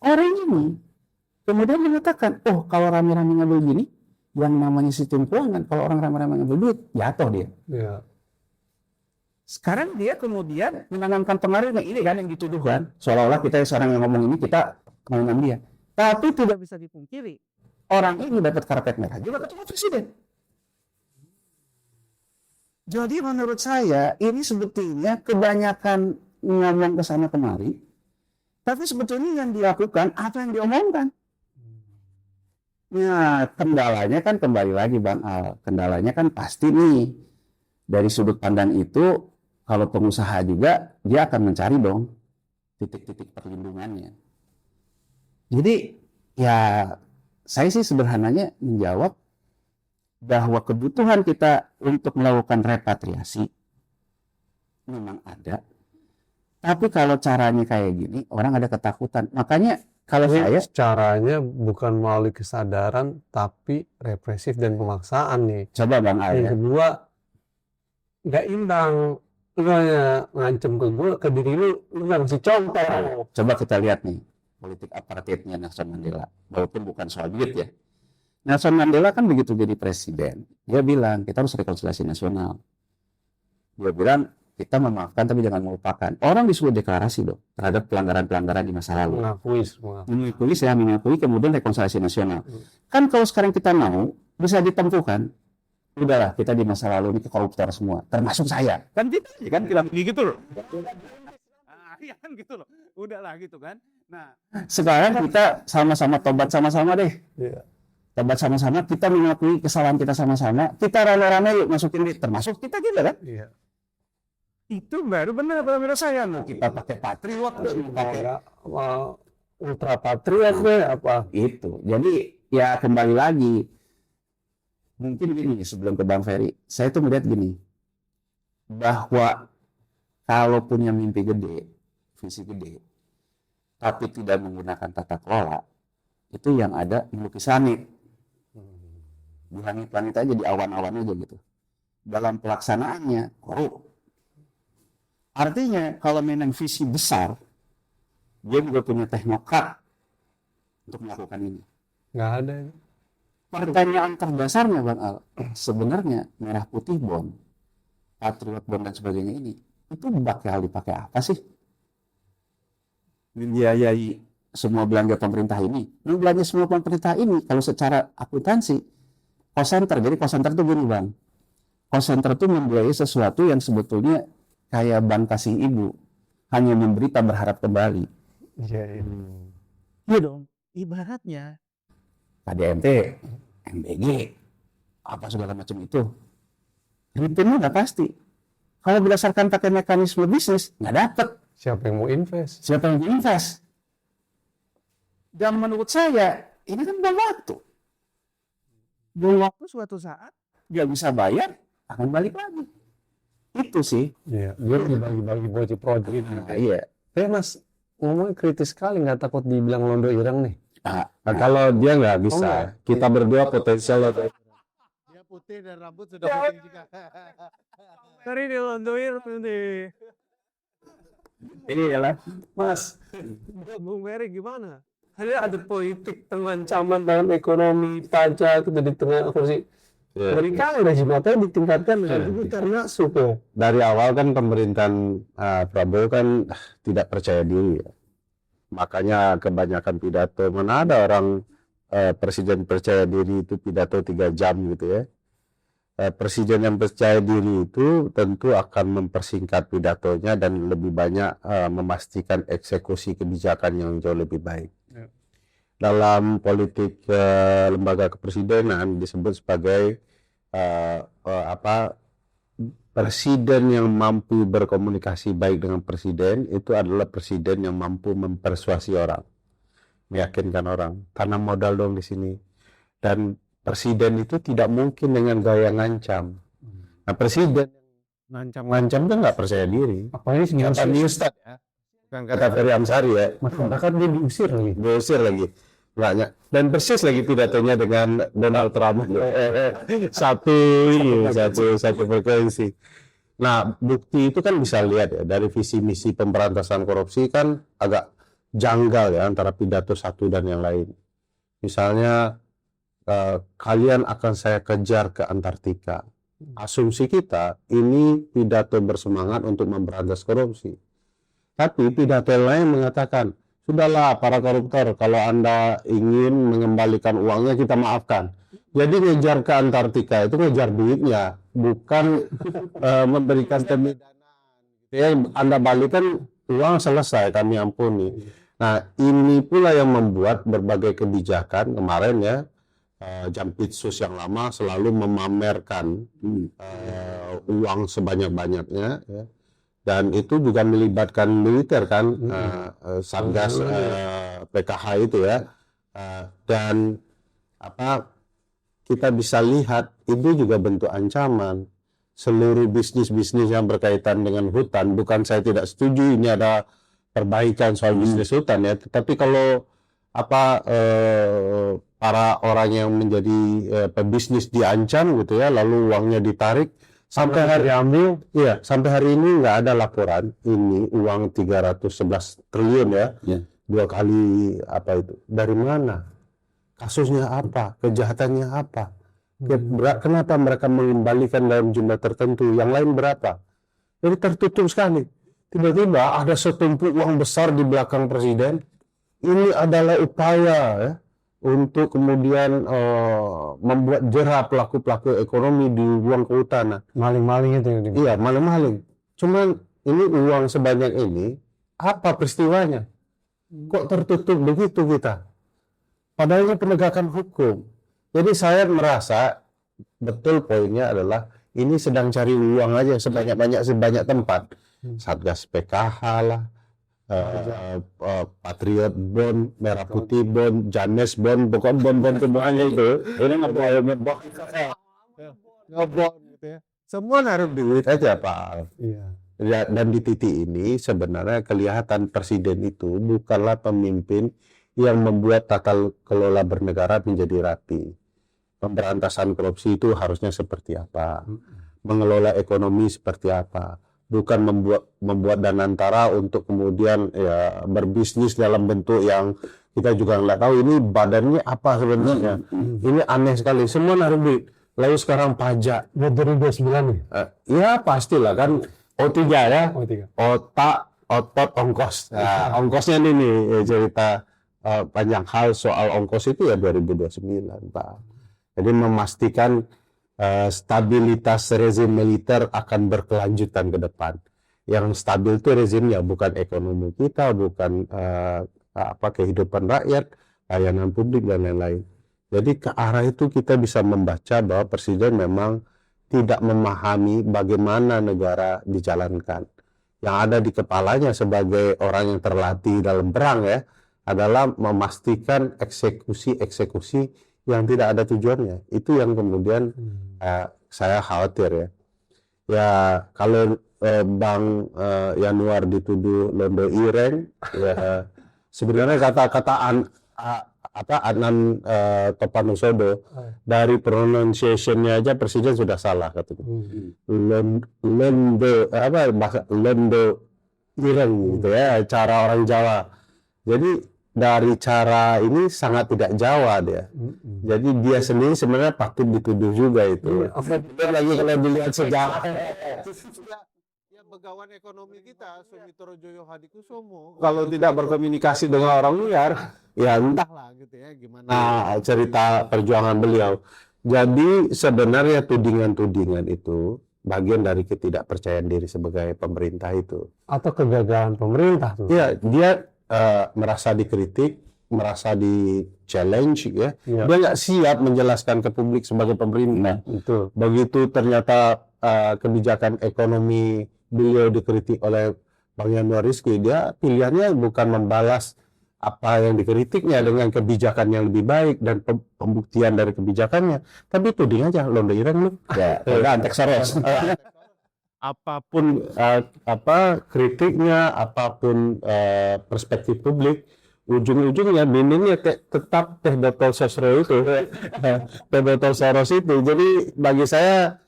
B: Orang ini kemudian mengatakan, oh kalau rame-rame ngambil gini, yang namanya sistem keuangan, kalau orang rame-rame ngambil duit, jatuh dia.
A: Ya.
B: Sekarang dia kemudian menanamkan pengaruh yang ini kan yang dituduhkan, seolah-olah kita seorang yang ngomong ini kita mainan dia. Tapi tidak bisa dipungkiri, orang ini dapat karpet merah juga ketemu presiden. Jadi menurut saya ini sebetulnya kebanyakan ngomong ke sana kemari, tapi sebetulnya yang dilakukan apa yang diomongkan. Nah, kendalanya kan kembali lagi Bang Al, kendalanya kan pasti nih dari sudut pandang itu, kalau pengusaha juga dia akan mencari dong titik-titik perlindungannya. Jadi ya saya sih sederhananya menjawab bahwa kebutuhan kita untuk melakukan repatriasi memang ada. Tapi kalau caranya kayak gini, orang ada ketakutan. Makanya kalau saya
A: caranya bukan melalui kesadaran, tapi represif dan pemaksaan nih.
B: Coba Bang Al.
A: Yang kedua, nggak imbang. Nggak ngancem ke gue, ke diri lu nggak ngasih contoh.
B: Coba kita lihat nih politik apartheidnya Nelson Mandela, walaupun bukan soal duit ya. Nelson Mandela kan begitu jadi presiden, dia bilang kita harus rekonsiliasi nasional. Dia bilang kita memaafkan tapi jangan melupakan. Orang disuruh deklarasi dong terhadap pelanggaran-pelanggaran di masa lalu.
A: Mengakui semua.
B: Mengakui kemudian rekonsiliasi nasional. Kan kalau sekarang kita mau bisa ditempuhkan, udahlah kita di masa lalu ini koruptor semua, termasuk saya. Kan kita kan bilang begitu loh. Iya kan gitu loh. Udahlah gitu kan. Nah, sekarang kita sama-sama tobat sama-sama deh.
A: Iya.
B: Tobat sama-sama, kita mengakui kesalahan kita sama-sama, kita rame-rame yuk masukin di, termasuk kita gitu kan.
A: Iya.
B: Itu baru benar menurut saya. Nah, kita pakai patriot, pakai
A: ultra patriot apa?
B: itu. Jadi ya kembali lagi. Mungkin gini sebelum ke Bang Ferry, saya tuh melihat gini, bahwa kalau punya mimpi gede, visi gede, tapi tidak menggunakan tata kelola, itu yang ada melukis langit. Di langit-langit aja, di awan-awan aja gitu. Dalam pelaksanaannya korup. Artinya kalau memang visi besar, dia juga punya teknokrat untuk melakukan ini.
A: Nggak ada.
B: Pertanyaan terdasarnya Bang Al, sebenarnya merah putih bond, patriot bond dan sebagainya ini, itu bakal dipakai apa sih? Membiayai semua belanja pemerintah ini. Belanja semua pemerintah ini, kalau secara akuntansi, cost center, jadi cost center itu gini Bang, cost center itu membiayai sesuatu yang sebetulnya kayak bank kasih ibu, hanya memberi tak berharap kembali.
A: Iya.
B: Iya dong, ibaratnya KDMT, MBG, apa segala macam itu, returnnya nggak pasti. Kalau berdasarkan pakai mekanisme bisnis, nggak dapet.
A: Siapa yang mau invest?
B: Siapa yang invest? Dan menurut saya, ini kan buang waktu. Buang waktu suatu saat, nggak bisa bayar, akan balik lagi. Itu sih.
A: Iya. Dia dibagi-bagi project ini.
B: Nah, iya.
A: Tapi Mas ngomongnya kritis sekali, nggak takut dibilang londo ireng nih.
C: Nah, kalau dia nggak bisa, kita berdua potensial.
D: Dia putih dan rambut sudah putih juga.
A: Tadi di londo ireng nih.
B: Ini adalah
A: Mas, Bung Ferry gimana? Ada politik tengah ancaman dalam ekonomi, pajak, itu di tengah kursi. Berikan rezim apa ditingkatkan itu karena suku.
C: Dari awal kan pemerintahan Prabowo kan tidak percaya diri ya. Makanya kebanyakan pidato, mana ada orang presiden percaya diri itu pidato 3 jam gitu ya. Presiden yang percaya diri itu tentu akan mempersingkat pidatonya dan lebih banyak memastikan eksekusi kebijakan yang jauh lebih baik.
A: Ya.
C: Dalam politik lembaga kepresidenan disebut sebagai presiden yang mampu berkomunikasi baik dengan presiden itu adalah presiden yang mampu mempersuasi orang, meyakinkan orang, tanam modal dong di sini. Dan presiden itu tidak mungkin dengan gaya ngancam. Nah, presiden ngancam-ngancam kan nggak percaya diri.
A: Apa ini
C: Kata Ustad ya, bukan kata Ferry Amsari ya.
A: masyarakat dia diusir lagi.
C: Diusir lagi. Banyak. Dan persis lagi pidatonya dengan Donald Trump. Satu frekuensi. Nah, bukti itu kan bisa lihat ya dari visi misi pemberantasan korupsi kan agak janggal ya antara pidato satu dan yang lain. Misalnya kalian akan saya kejar ke Antartika. Asumsi kita ini pidato bersemangat untuk memberantas korupsi. Tapi pidato yang lain mengatakan, sudahlah para koruptor, kalau Anda ingin mengembalikan uangnya kita maafkan. Jadi ngejar ke Antartika itu ngejar duitnya, bukan memberikan pemidanan. Ya, Anda balikan uang selesai, kami ampuni. Nah, ini pula yang membuat berbagai kebijakan kemarin ya, Jampitsus yang lama selalu memamerkan uang sebanyak-banyaknya ya. Dan itu juga melibatkan militer kan, Satgas PKH itu ya, dan kita bisa lihat itu juga bentuk ancaman. Seluruh bisnis-bisnis yang berkaitan dengan hutan, bukan saya tidak setuju ini ada perbaikan soal bisnis hutan ya, tetapi kalau para orang yang menjadi pebisnis diancam gitu ya, lalu uangnya ditarik, sampai hari
A: diambil.
C: Iya, sampai hari ini nggak ada laporan ini uang 311 triliun ya.
B: Ya.
C: 2 kali apa itu? Dari mana? Kasusnya apa? Kejahatannya apa? Kenapa mereka mengembalikan dalam jumlah tertentu? Yang lain berapa? Jadi tertutup sekali. Tiba-tiba ada setumpuk uang besar di belakang presiden. Ini adalah upaya ya, untuk kemudian membuat jerah pelaku-pelaku ekonomi di ruang kehutanan.
A: Maling-maling itu.
C: Iya, maling-maling. Cuman ini uang sebanyak ini, apa peristiwanya? Kok tertutup begitu kita? Padahal ini penegakan hukum. Jadi saya merasa betul poinnya adalah ini sedang cari uang aja sebanyak tempat. Satgas PKH lah, Patriot Bond, Merah Putih Bond, Janes Bond, pokoknya bond-bond semuanya itu. Ini ngebok
D: gitu ya.
C: semua naruh duit aja Pak.
A: Iya.
C: Ya, dan di titik ini sebenarnya kelihatan presiden itu bukanlah pemimpin yang membuat tata kelola bernegara menjadi rapi. Pemberantasan korupsi itu harusnya seperti apa? Mengelola ekonomi seperti apa? Bukan membuat danantara untuk kemudian ya berbisnis dalam bentuk yang kita juga nggak tahu ini badannya apa sebenarnya. Ini aneh sekali. Semua naruh duit. Lalu sekarang pajak.
A: 2029 nih.
C: Ya pastilah kan. O3 ya.
A: O3.
C: Otak, otot, ongkos. Nah, ongkosnya ini nih cerita panjang hal soal ongkos itu ya 2029 Pak. Jadi memastikan stabilitas rezim militer akan berkelanjutan ke depan. Yang stabil itu rezimnya bukan ekonomi kita, bukan kehidupan rakyat, layanan publik dan lain-lain. Jadi ke arah itu kita bisa membaca bahwa presiden memang tidak memahami bagaimana negara dijalankan. Yang ada di kepalanya sebagai orang yang terlatih dalam perang ya adalah memastikan eksekusi yang tidak ada tujuannya. Itu yang kemudian saya khawatir ya. Ya kalau Bang Yanuar dituduh londo ireng, ya sebenarnya kata-kata Adnan Topanusodo dari pronunciation-nya aja presiden sudah salah katanya. Londo ireng gitu ya, cara orang Jawa. Jadi dari cara ini sangat tidak Jawa dia. Jadi dia sendiri sebenarnya patut dituduh juga itu. Lagi kalau dilihat sejarah.
D: Ya begawan ekonomi kita, Sumitoro Joyo Hadikusumo.
C: Kalau tidak berkomunikasi dengan orang luar, ya entahlah
D: gitu ya gimana.
C: Nah, cerita perjuangan beliau. Jadi sebenarnya tudingan-tudingan itu bagian dari ketidakpercayaan diri sebagai pemerintah itu.
A: Atau kegagalan pemerintah tuh.
C: Ya, dia merasa dikritik, merasa di challenge ya. Dia nggak siap menjelaskan ke publik sebagai pemerintah.
A: Betul.
C: Begitu ternyata kebijakan ekonomi beliau dikritik oleh Bang Yanuar Rizky, dia pilihannya bukan membalas apa yang dikritiknya dengan kebijakan yang lebih baik dan pembuktian dari kebijakannya, tapi tuding aja londo ireng lu. Ya, antek soros. Apapun kritiknya, apapun perspektif publik, ujung-ujungnya minimnya tetap Teh Botol Sosro itu, Teh Botol Soros itu. Jadi bagi saya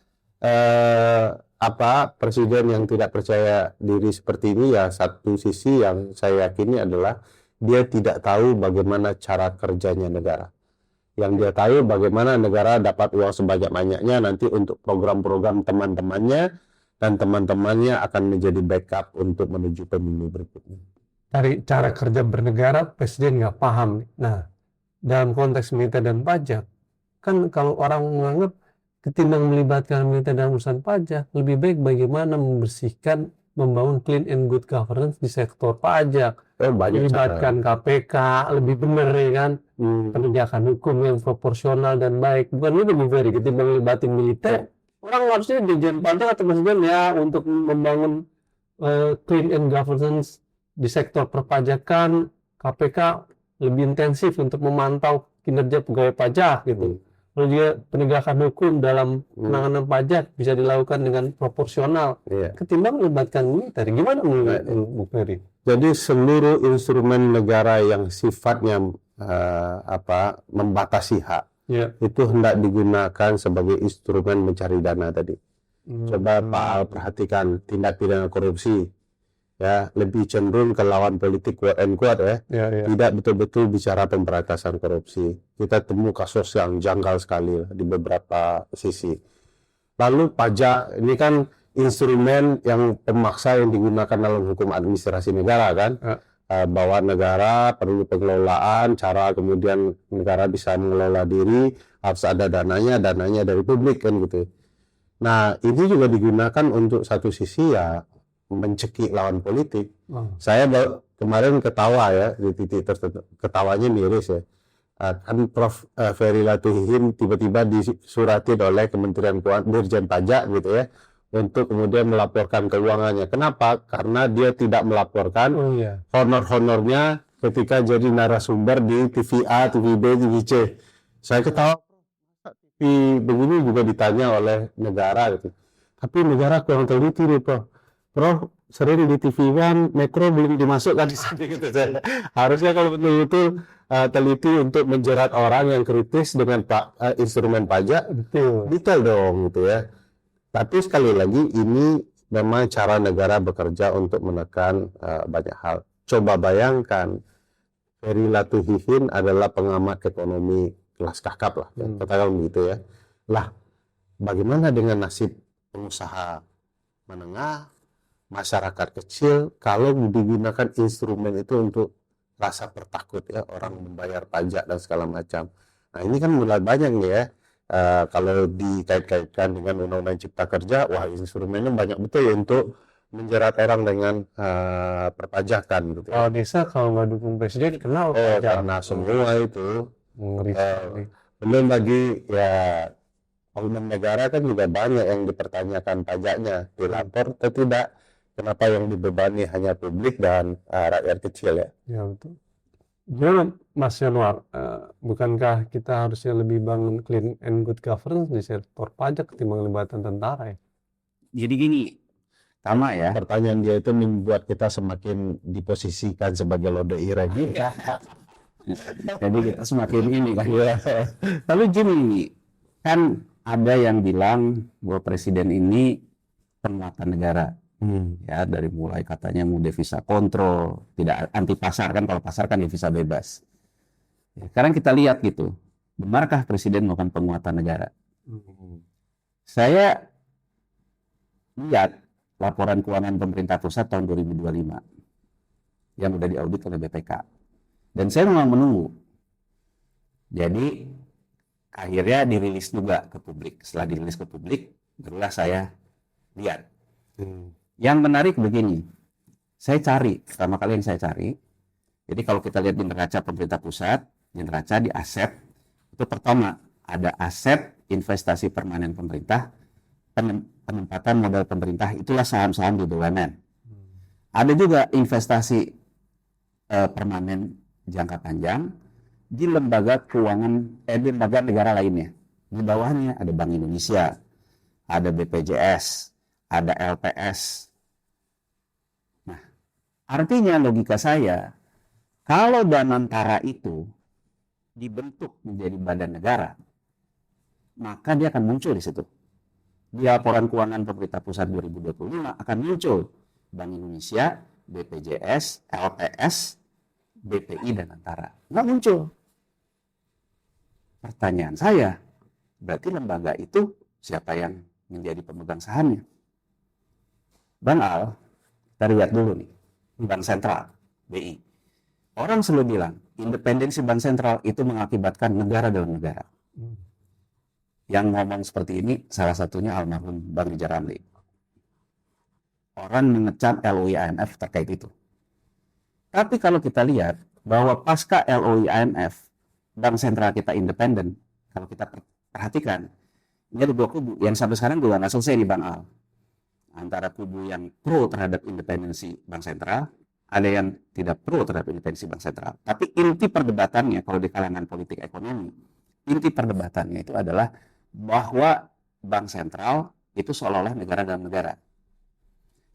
C: presiden yang tidak percaya diri seperti ini ya satu sisi yang saya yakini adalah dia tidak tahu bagaimana cara kerjanya negara. Yang dia tahu bagaimana negara dapat uang sebanyak-banyaknya nanti untuk program-program teman-temannya, dan teman-temannya akan menjadi backup untuk menuju pemilu berikutnya.
A: Dari cara kerja bernegara, presiden nggak paham. Nah, dalam konteks militer dan pajak, kan kalau orang menganggap ketimbang melibatkan militer dalam urusan pajak, lebih baik bagaimana membersihkan, membangun clean and good governance di sektor pajak. Melibatkan KPK, lebih benar ya kan, penegakan hukum yang proporsional dan baik. Bukan itu lebih baik ketimbang melibatkan militer. Orang harusnya dirjen pajak atau presiden ya untuk membangun clean and governance di sektor perpajakan, KPK lebih intensif untuk memantau kinerja pegawai pajak gitu. Lalu juga penegakan hukum dalam penanganan pajak bisa dilakukan dengan proporsional. Ketimbang melibatkan militer, gimana Bu Ferry?
C: Jadi seluruh instrumen negara yang sifatnya membatasi hak itu hendak digunakan sebagai instrumen mencari dana tadi. Coba Pak Al perhatikan tindak pidana korupsi, ya lebih cenderung ke lawan politik quote and quote ya, tidak betul-betul bicara pemberantasan korupsi. Kita temu kasus yang janggal sekali di beberapa sisi. Lalu pajak ini kan instrumen yang pemaksa yang digunakan dalam hukum administrasi negara kan, bahwa negara perlu pengelolaan, cara kemudian negara bisa mengelola diri harus ada dananya dari publik kan gitu. Nah, ini juga digunakan untuk satu sisi ya mencekik lawan politik. Saya kemarin ketawa ya di titik tertentu, ketawanya miris ya. Kan Prof. Ferry Latuhihin tiba-tiba disuratin oleh Kementerian Keuangan, Dirjen Pajak gitu ya, untuk kemudian melaporkan keuangannya. Kenapa? Karena dia tidak melaporkan honor-honornya ketika jadi narasumber di TV A, TV B, TV C. Saya ketawa. Begini juga ditanya oleh negara gitu. Tapi negara kurang teliti nih Prof, sering di TV One, Metro belum dimasukkan di sini gitu. Harusnya kalau betul-betul teliti untuk menjerat orang yang kritis dengan instrumen pajak, detail dong gitu ya. Tapi sekali lagi ini memang cara negara bekerja untuk menekan banyak hal. Coba bayangkan, Ferry Latuhihin adalah pengamat ekonomi kelas kakap lah, katakan begitu ya. Lah, bagaimana dengan nasib pengusaha menengah, masyarakat kecil, kalau digunakan instrumen itu untuk rasa bertakut ya, orang membayar pajak dan segala macam. Nah ini kan mulai banyak nih ya, kalau dikait-kaitkan dengan Undang-Undang Cipta Kerja, wah instrumennya banyak betul ya untuk menjerat orang dengan perpajakan gitu.
A: Kalau desa kalau nggak dukung presiden kenal
C: karena semua itu belum lagi ya bangunan negara kan juga banyak yang dipertanyakan pajaknya, dilapor atau tidak, kenapa yang dibebani hanya publik dan rakyat kecil ya.
A: Ya betul. Gimana Mas Yanuar, bukankah kita harusnya lebih bangun clean and good governance di sektor pajak ketimbang libatkan tentara ya?
B: Jadi gini, sama ya.
C: Pertanyaan dia itu membuat kita semakin diposisikan sebagai lode ireng.
B: Jadi kita semakin ini kan. Tapi gini, kan ada yang bilang bahwa presiden ini penguatan negara. Ya, dari mulai katanya mau devisa kontrol, tidak anti pasar kan, kalau pasar kan devisa bebas. Ya, sekarang kita lihat gitu, benarkah presiden melakukan penguatan negara? Saya lihat laporan keuangan pemerintah pusat tahun 2025 yang sudah diaudit oleh BPK. Dan saya memang menunggu. Jadi akhirnya dirilis juga ke publik. Setelah dirilis ke publik, barulah saya lihat. Yang menarik begini, saya cari, pertama kali yang saya cari, jadi kalau kita lihat di neraca pemerintah pusat, di neraca di aset, itu pertama ada aset investasi permanen pemerintah, penempatan modal pemerintah, itulah saham-saham di BUMN. Ada juga investasi permanen jangka panjang di lembaga keuangan, di lembaga negara lainnya. Di bawahnya ada Bank Indonesia, ada BPJS, ada LPS. Nah, artinya logika saya, kalau Danantara itu dibentuk menjadi badan negara, maka dia akan muncul di situ. Di laporan keuangan pemerintah pusat 2025 akan muncul Bank Indonesia, BPJS, LPS, BPI, dan Danantara. Nggak muncul. Pertanyaan saya, berarti lembaga itu siapa yang menjadi pemegang sahamnya? Bang Al, kita lihat dulu nih, Bank Sentral, BI. Orang selalu bilang, independensi Bank Sentral itu mengakibatkan negara dalam negara. Yang ngomong seperti ini, salah satunya almarhum Bang Rijal Ramli. Orang mengecam LOI IMF terkait itu. Tapi kalau kita lihat bahwa pasca LOI IMF, Bank Sentral kita independen, kalau kita perhatikan, ini ada dua kubu yang sampai sekarang juga nggak selesai di Bang Al. Antara kubu yang pro terhadap independensi Bank Sentral, ada yang tidak pro terhadap independensi Bank Sentral. Tapi inti perdebatannya kalau di kalangan politik ekonomi, inti perdebatannya itu adalah bahwa Bank Sentral itu seolah-olah negara dalam negara.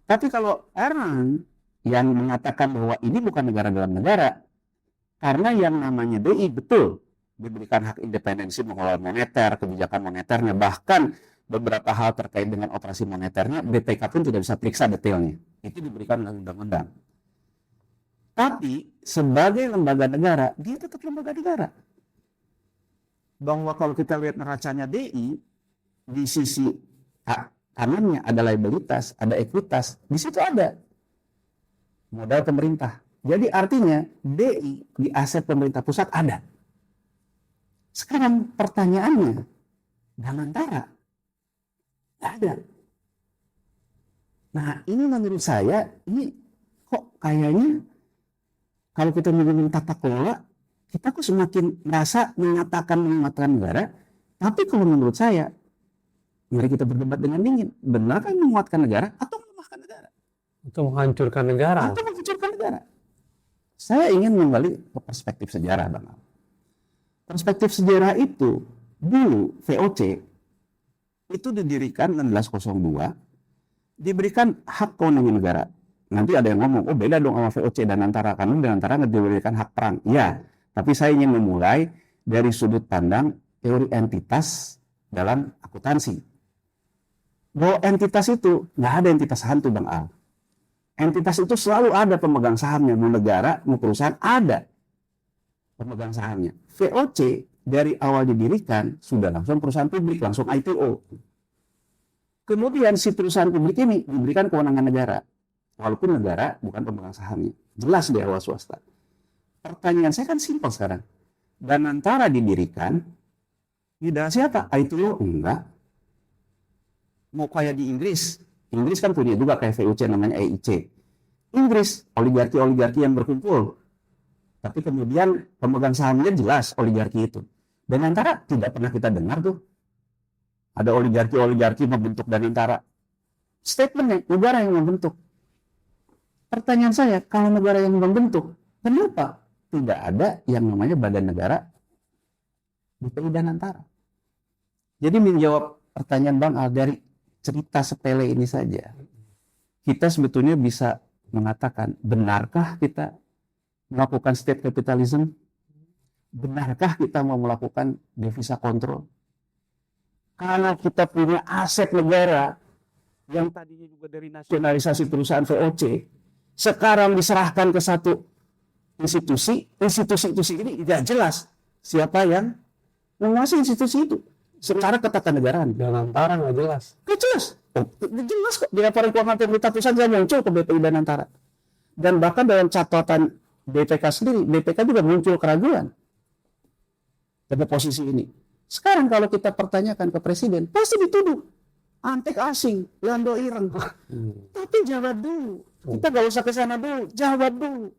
B: Tapi kalau orang yang mengatakan bahwa ini bukan negara dalam negara, karena yang namanya BI betul diberikan hak independensi mengelola moneter, kebijakan moneternya, bahkan beberapa hal terkait dengan operasi moneternya, BPK pun tidak bisa periksa detailnya. Itu diberikan oleh undang-undang. Tapi sebagai lembaga negara, dia tetap lembaga negara. Bahwa kalau kita lihat neracanya DI, di sisi kanannya ada liabilitas, ada ekuitas, di situ ada modal pemerintah. Jadi artinya DI di aset pemerintah pusat ada. Sekarang pertanyaannya, Danantara nggak ada. Nah ini menurut saya, ini kok kayaknya kalau kita ngomongin tata kelola, kita kok semakin merasa mengatakan menguatkan negara, tapi kalau menurut saya, mari kita berdebat dengan dingin, benarkah menguatkan negara atau melemahkan negara?
A: Atau menghancurkan negara?
B: Atau menghancurkan negara? Saya ingin kembali ke perspektif sejarah, Bang Al. Perspektif sejarah itu, dulu VOC itu didirikan 1602, diberikan hak kewenangan negara. Nanti ada yang ngomong, oh beda dong sama VOC dan Danantara, karena Danantara diberikan hak perang. Iya, tapi saya ingin memulai dari sudut pandang teori entitas dalam akuntansi. Bahwa entitas itu, nggak ada entitas hantu, Bang Al. Entitas itu selalu ada pemegang sahamnya, mau negara, mau perusahaan, ada pemegang sahamnya. VOC dari awal didirikan, sudah langsung perusahaan publik, langsung IPO. Kemudian si perusahaan publik ini diberikan kewenangan negara. Walaupun negara bukan pemegang sahamnya. Jelas di awal swasta. Pertanyaan saya kan simpel sekarang. Danantara didirikan, tidak siapa? IPO? Enggak. Mau kayak di Inggris. Inggris kan punya juga kayak VOC namanya EIC. Inggris, oligarki-oligarki yang berkumpul. Tapi kemudian pemegang sahamnya jelas oligarki itu. Danantara tidak pernah kita dengar tuh. Ada oligarki-oligarki membentuk Danantara. Statementnya, negara yang membentuk. Pertanyaan saya, kalau negara yang membentuk, kenapa tidak ada yang namanya badan negara BPI Danantara? Jadi menjawab pertanyaan Bang Al dari cerita sepele ini saja, kita sebetulnya bisa mengatakan, benarkah kita melakukan state capitalism? Benarkah kita mau melakukan devisa kontrol? Karena kita punya aset negara yang tadinya juga dari nasionalisasi perusahaan VOC, sekarang diserahkan ke satu institusi ini tidak jelas siapa yang menguasai institusi itu. Secara ketatanegaraan.
A: Danantara nggak jelas.
B: Nggak jelas. Jelas kok. Di laporan keuangan pemerintah pusat saja muncul ke BPI Danantara. Dan bahkan dalam catatan BPK sendiri, BPK juga muncul keraguan pada posisi ini. Sekarang kalau kita pertanyakan ke presiden, pasti dituduh antek asing, lando ireng. Tapi jawab dulu. Kita nggak usah ke sana dulu, jawab dulu.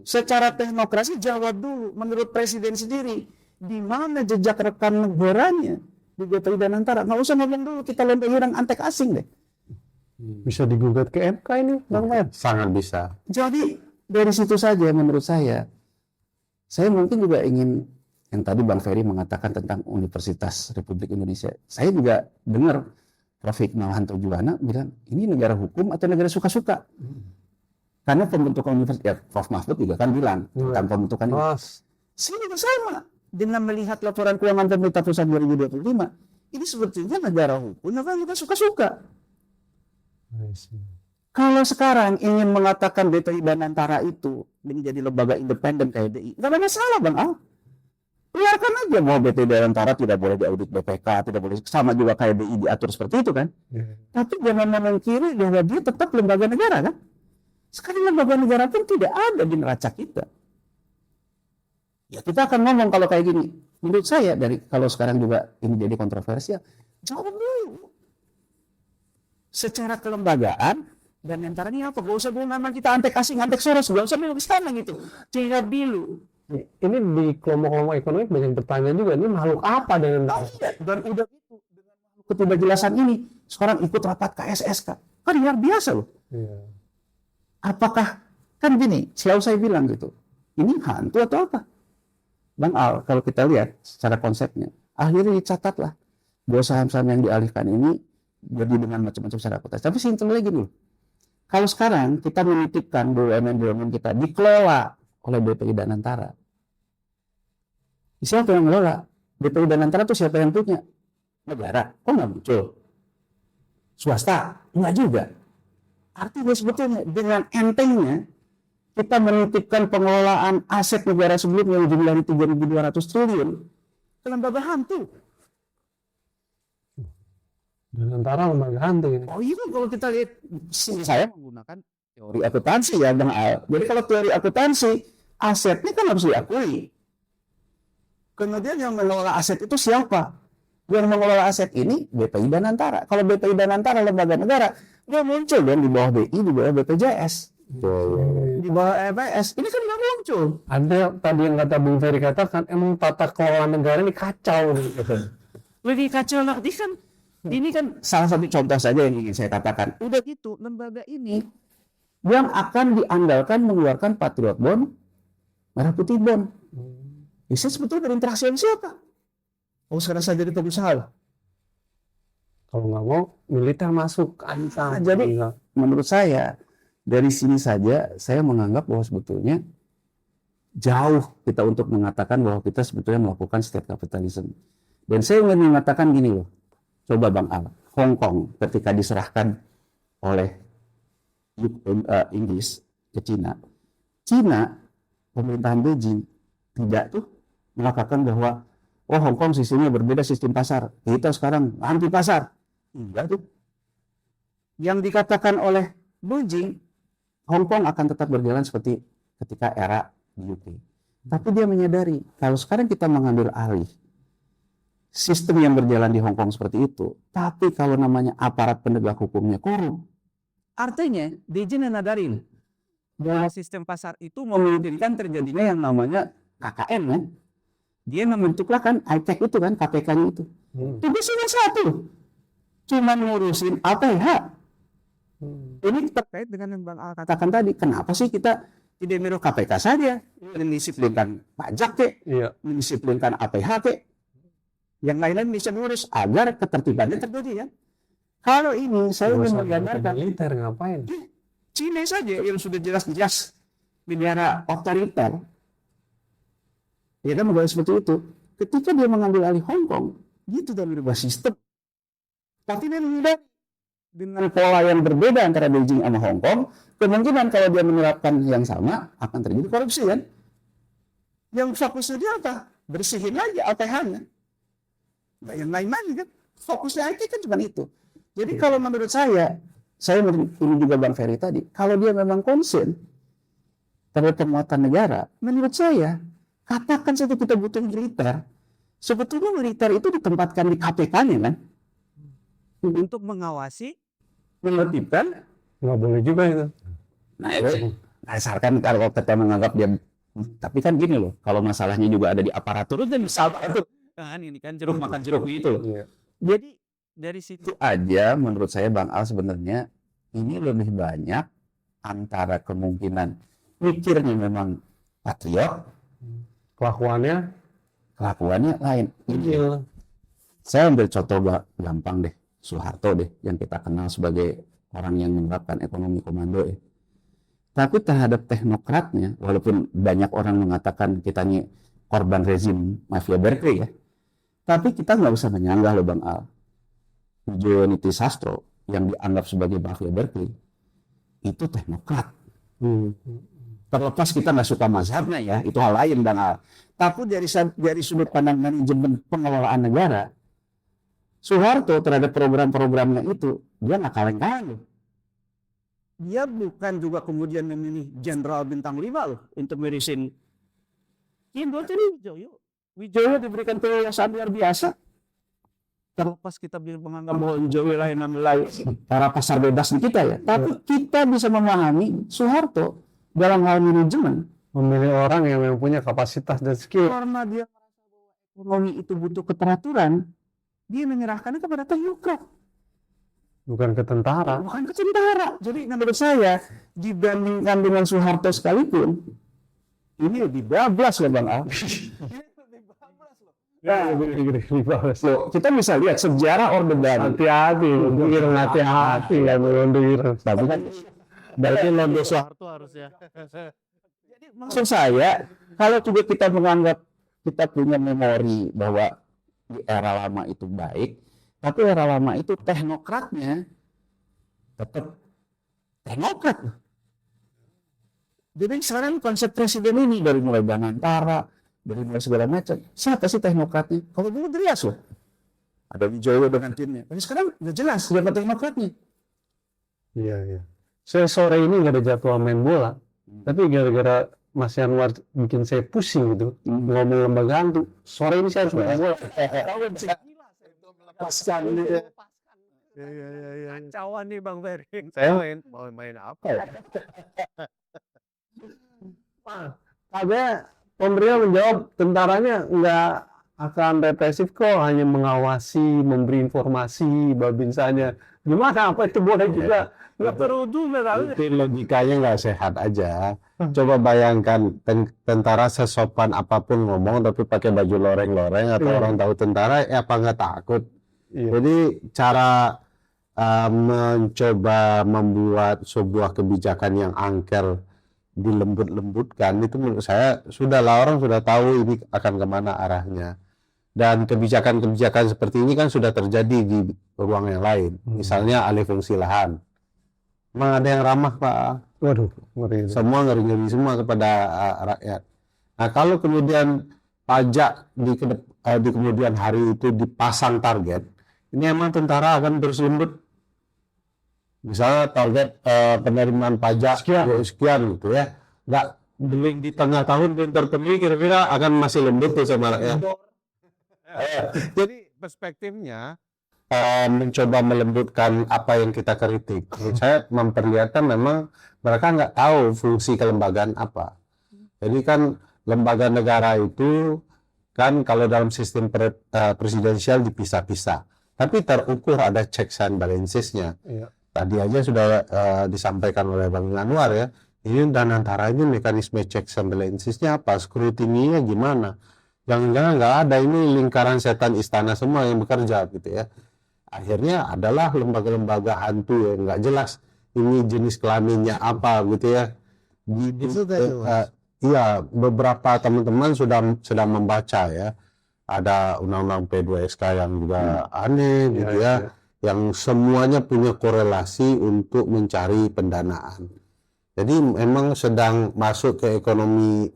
B: Secara teknokrasi jawab dulu. Menurut presiden sendiri, di mana jejak rekam negaranya di BPI Danantara? Nggak usah ngomong dulu, kita lando ireng antek asing deh.
A: Bisa digugat ke MK ini, Bang Mer.
C: Sangat bisa.
B: Jadi dari situ saja menurut saya mungkin juga ingin, yang tadi Bang Ferry mengatakan tentang Universitas Republik Indonesia. Saya juga dengar Prof. Hikmahanto Juwana bilang, ini negara hukum atau negara suka-suka? Karena pembentukan universitas, ya Prof. Mahfud juga kan bilang, tentang pembentukan ini. Saya juga sama. Dengan melihat laporan keuangan pemerintah pusat 2025, ini sebetulnya negara hukum, negara suka-suka. Kalau sekarang ingin mengatakan BPI Danantara itu menjadi lembaga independen kayak DI, nggak ada masalah Bang Al. Biarkan aja bahwa BPI Danantara tidak boleh diaudit BPK, tidak boleh sama juga kayak BI diatur seperti itu kan. Tapi jangan memungkiri bahwa dia tetap lembaga negara kan. Sekarang lembaga negara pun tidak ada di neraca kita. Ya kita akan ngomong kalau kayak gini. Menurut saya kalau sekarang juga ini jadi kontroversial, jawab dulu. Secara kelembagaan dan antaranya apa? Gak usah nama kita antek asing, antek Soros, gak usah dulu ke sana gitu. Jawab dulu.
A: Ini di kelompok-kelompok ekonomi banyak bertanya juga, ini makhluk apa dengan
B: dan udah gitu dengan makhluk ketidakjelasan ini sekarang ikut rapat KSSK kan luar biasa loh. Apakah kan gini, selalu saya bilang gitu, ini hantu atau apa Bang Al? Kalau kita lihat secara konsepnya, akhirnya dicatatlah bahwa saham-saham yang dialihkan ini jadi dengan macam-macam cara akuntansi. Tapi simpel lagi dulu, kalau sekarang kita menitipkan BUMN kita dikelola oleh BPI Danantara, siapa yang mengelola? BPI Danantara itu siapa yang punya? Negara. Kok nggak muncul? swasta. Enggak juga. Artinya sebetulnya dengan entengnya kita menitipkan pengelolaan aset negara sebelumnya yang jumlahnya 3.200 triliun ke lembaga hantu.
A: Dan antara lembaga hantu ini.
B: Oh iya, kalau kita lihat, saya menggunakan teori akuntansi ya Bang Al. Jadi kalau teori akuntansi, asetnya kan harus diakui. Kemudian yang mengelola aset itu siapa? Yang mengelola aset ini BPI Danantara. Kalau BPI Danantara lembaga negara, dia muncul dong di bawah BI, di bawah BPJS, di bawah EPS. Ini kan nggak muncul.
A: Ada tadi yang kata Bung Ferry katakan, emang tata kelola negara ini kacau.
B: Lebih kacau lagi kan. Ini kan salah satu contoh saja yang ingin saya katakan. Udah gitu, lembaga ini yang akan diandalkan mengeluarkan Patriot Bond, Merah Putih Bond. Bisa sebetulnya berinteraksi dengan siapa? Oh, sekarang saya jadi pengusaha lah.
A: Kalau nggak mau, militer masuk. Ancam.
B: Jadi, menurut saya, dari sini saja saya menganggap bahwa sebetulnya jauh kita untuk mengatakan bahwa kita sebetulnya melakukan state capitalism. Dan saya ingin mengatakan gini loh. Coba Bang Al, Hong Kong ketika diserahkan oleh Inggris ke Cina, pemerintahan Beijing tidak tuh mengatakan bahwa Hong Kong sistemnya berbeda sistem pasar, kita sekarang anti pasar. Enggak tuh. Yang dikatakan oleh Beijing, Hong Kong akan tetap berjalan seperti ketika era di UK. Tapi dia menyadari kalau sekarang kita mengambil alih sistem yang berjalan di Hong Kong seperti itu, tapi kalau namanya aparat penegak hukumnya korup, artinya Beijing menyadari bahwa sistem pasar itu memungkinkan terjadinya yang namanya KKN kan. Dia membentuklah kan ITEC itu kan, KPK-nya itu. Tugasnya satu, cuma ngurusin APH. Ini terkait dengan yang Bang Al katakan tadi, kenapa sih kita tidak menyuruh KPK saja, mendisiplinkan pajak kek, mendisiplinkan APH kek, yang lain-lain bisa ngurus agar ketertibannya terjadi ya. Kalau ini saya ingin menggambarkan
A: militer ngapain?
B: Cina saja yang sudah jelas-jelas negara otoriter. Ya kan mengambil seperti itu. Ketika dia mengambil alih Hong Kong, gitu dan berubah sistem. Tapi dia menyadari dengan pola yang berbeda antara Beijing sama Hong Kong, kemungkinan kalau dia menerapkan yang sama akan terjadi korupsi kan. Yang fokusnya dia apa? Bersihin aja APH-nya. Nah, yang lain-lain kan fokusnya IT kan cuma itu. Jadi kalau menurut saya ini juga Bang Ferry tadi, kalau dia memang konsen terhadap penguatan negara, menurut saya katakan saja kita butuh militer. Sebetulnya militer itu ditempatkan di KPK-nya kan, untuk mengawasi, menertibkan.
A: Nggak boleh juga itu.
B: Nah itu dasarkan kalau kita menganggap dia, tapi kan gini loh, kalau masalahnya juga ada di aparatur itu misalnya itu. Kan ini kan jeruk makan jeruk gitu loh. Jadi dari situ aja menurut saya Bang Al sebenarnya ini lebih banyak antara kemungkinan mikirnya memang patriot,
A: Kelakuannya
B: lain. Ini saya ambil contoh gampang deh, Soeharto deh yang kita kenal sebagai orang yang menerapkan ekonomi komando ya. Tapi terhadap teknokratnya, walaupun banyak orang mengatakan kita ini korban rezim mafia Berkeley ya. Tapi kita nggak usah menyanggah loh Bang Al. Wijoyo Sastro yang dianggap sebagai mafia Berkeley itu teknokrat. Terlepas kita nggak suka mazhabnya ya, itu hal lain Bang Al. Tapi dari sudut pandang manajemen pengelolaan negara, Soeharto terhadap program-programnya itu dia nggak kaleng-kaleng loh. Dia bukan juga kemudian memilih jenderal bintang 5 loh untuk merisin. Wijoyo diberikan keleluasaan luar biasa. Terlepas kita menganggap bahwa Wijoyo lah yang nilai para pasar bebas di kita ya. Tapi kita bisa memahami Soeharto dalam hal manajemen.
A: memilih orang yang memang punya kapasitas dan skill.
B: Karena dia merasa bahwa ekonomi itu butuh keteraturan, dia menyerahkannya kepada teknokrat.
A: Bukan ke tentara.
B: Bukan ke tentara. Jadi menurut saya, dibandingkan dengan Soeharto sekalipun, ini lebih bablas loh Bang Al.
A: Ya,
B: Loh, kita bisa lihat sejarah Orde Baru.
A: hati-hati, untuk Ireng hati-hati ya, untuk Ireng.
B: Tapi kan
D: Berarti Londo Soeharto harusnya.
B: jadi maksud saya, kalau juga kita menganggap kita punya memori bahwa di era lama itu baik, tapi era lama itu teknokratnya tetap teknokrat. Jadi sekarang konsep presiden ini dari mulai Danantara, dari mulai segala macam, siapa sih teknokratnya? Kalau dulu jelas loh, ada Wijoyo dengan timnya. Tapi sekarang udah jelas siapa teknokratnya.
A: Iya, iya. Saya sore ini nggak ada jadwal main bola, tapi gara-gara Mas Yanwar bikin saya pusing gitu, ngomong lembaga hantu. Sore ini saya harus main bola.
B: Lepaskan
A: Iya. Kacauan nih Bang Ferry. Saya mau main apa ya? Katanya pemerintah menjawab tentaranya nggak akan represif kok, hanya mengawasi, memberi informasi, babinsanya. Gimana? Apa itu boleh juga? Nggak perlu juga.
C: Itu logikanya nggak sehat aja. Coba bayangkan tentara sesopan apapun ngomong tapi pakai baju loreng-loreng atau orang tahu tentara, apa nggak takut? Jadi cara mencoba membuat sebuah kebijakan yang angker dilembut-lembutkan itu menurut saya sudahlah, orang sudah tahu ini akan kemana arahnya. Dan kebijakan-kebijakan seperti ini kan sudah terjadi di ruang yang lain. Misalnya alih fungsi lahan. Memang ada yang ramah, Pak.
A: Waduh, ngeri.
C: Semua ngeri-ngeri semua kepada rakyat. Nah, kalau kemudian pajak di kemudian hari itu dipasang target, ini emang tentara akan terus lembut. Misalnya target penerimaan pajak sekian gitu ya. Nggak beling di tengah tahun belum terpenuhi, kira-kira akan masih lembut tuh sama rakyat.
A: Jadi perspektifnya
C: mencoba melembutkan apa yang kita kritik. Menurut saya memperlihatkan memang mereka nggak tahu fungsi kelembagaan apa. Jadi kan lembaga negara itu kan kalau dalam sistem presidensial dipisah-pisah. Tapi terukur ada checks and balances-nya.
A: Iya.
C: Tadi aja sudah disampaikan oleh Bang Yanwar ya. Ini dan antara ini mekanisme checks and balances-nya apa? Skrutininya gimana? Jangan-jangan nggak ada, ini lingkaran setan istana semua yang bekerja gitu ya. Akhirnya adalah lembaga-lembaga hantu yang nggak jelas. Ini jenis kelaminnya apa gitu ya. Iya, beberapa teman-teman sedang membaca ya. Ada undang-undang P2SK yang juga aneh gitu ya. Yang semuanya punya korelasi untuk mencari pendanaan. Jadi memang sedang masuk ke ekonomi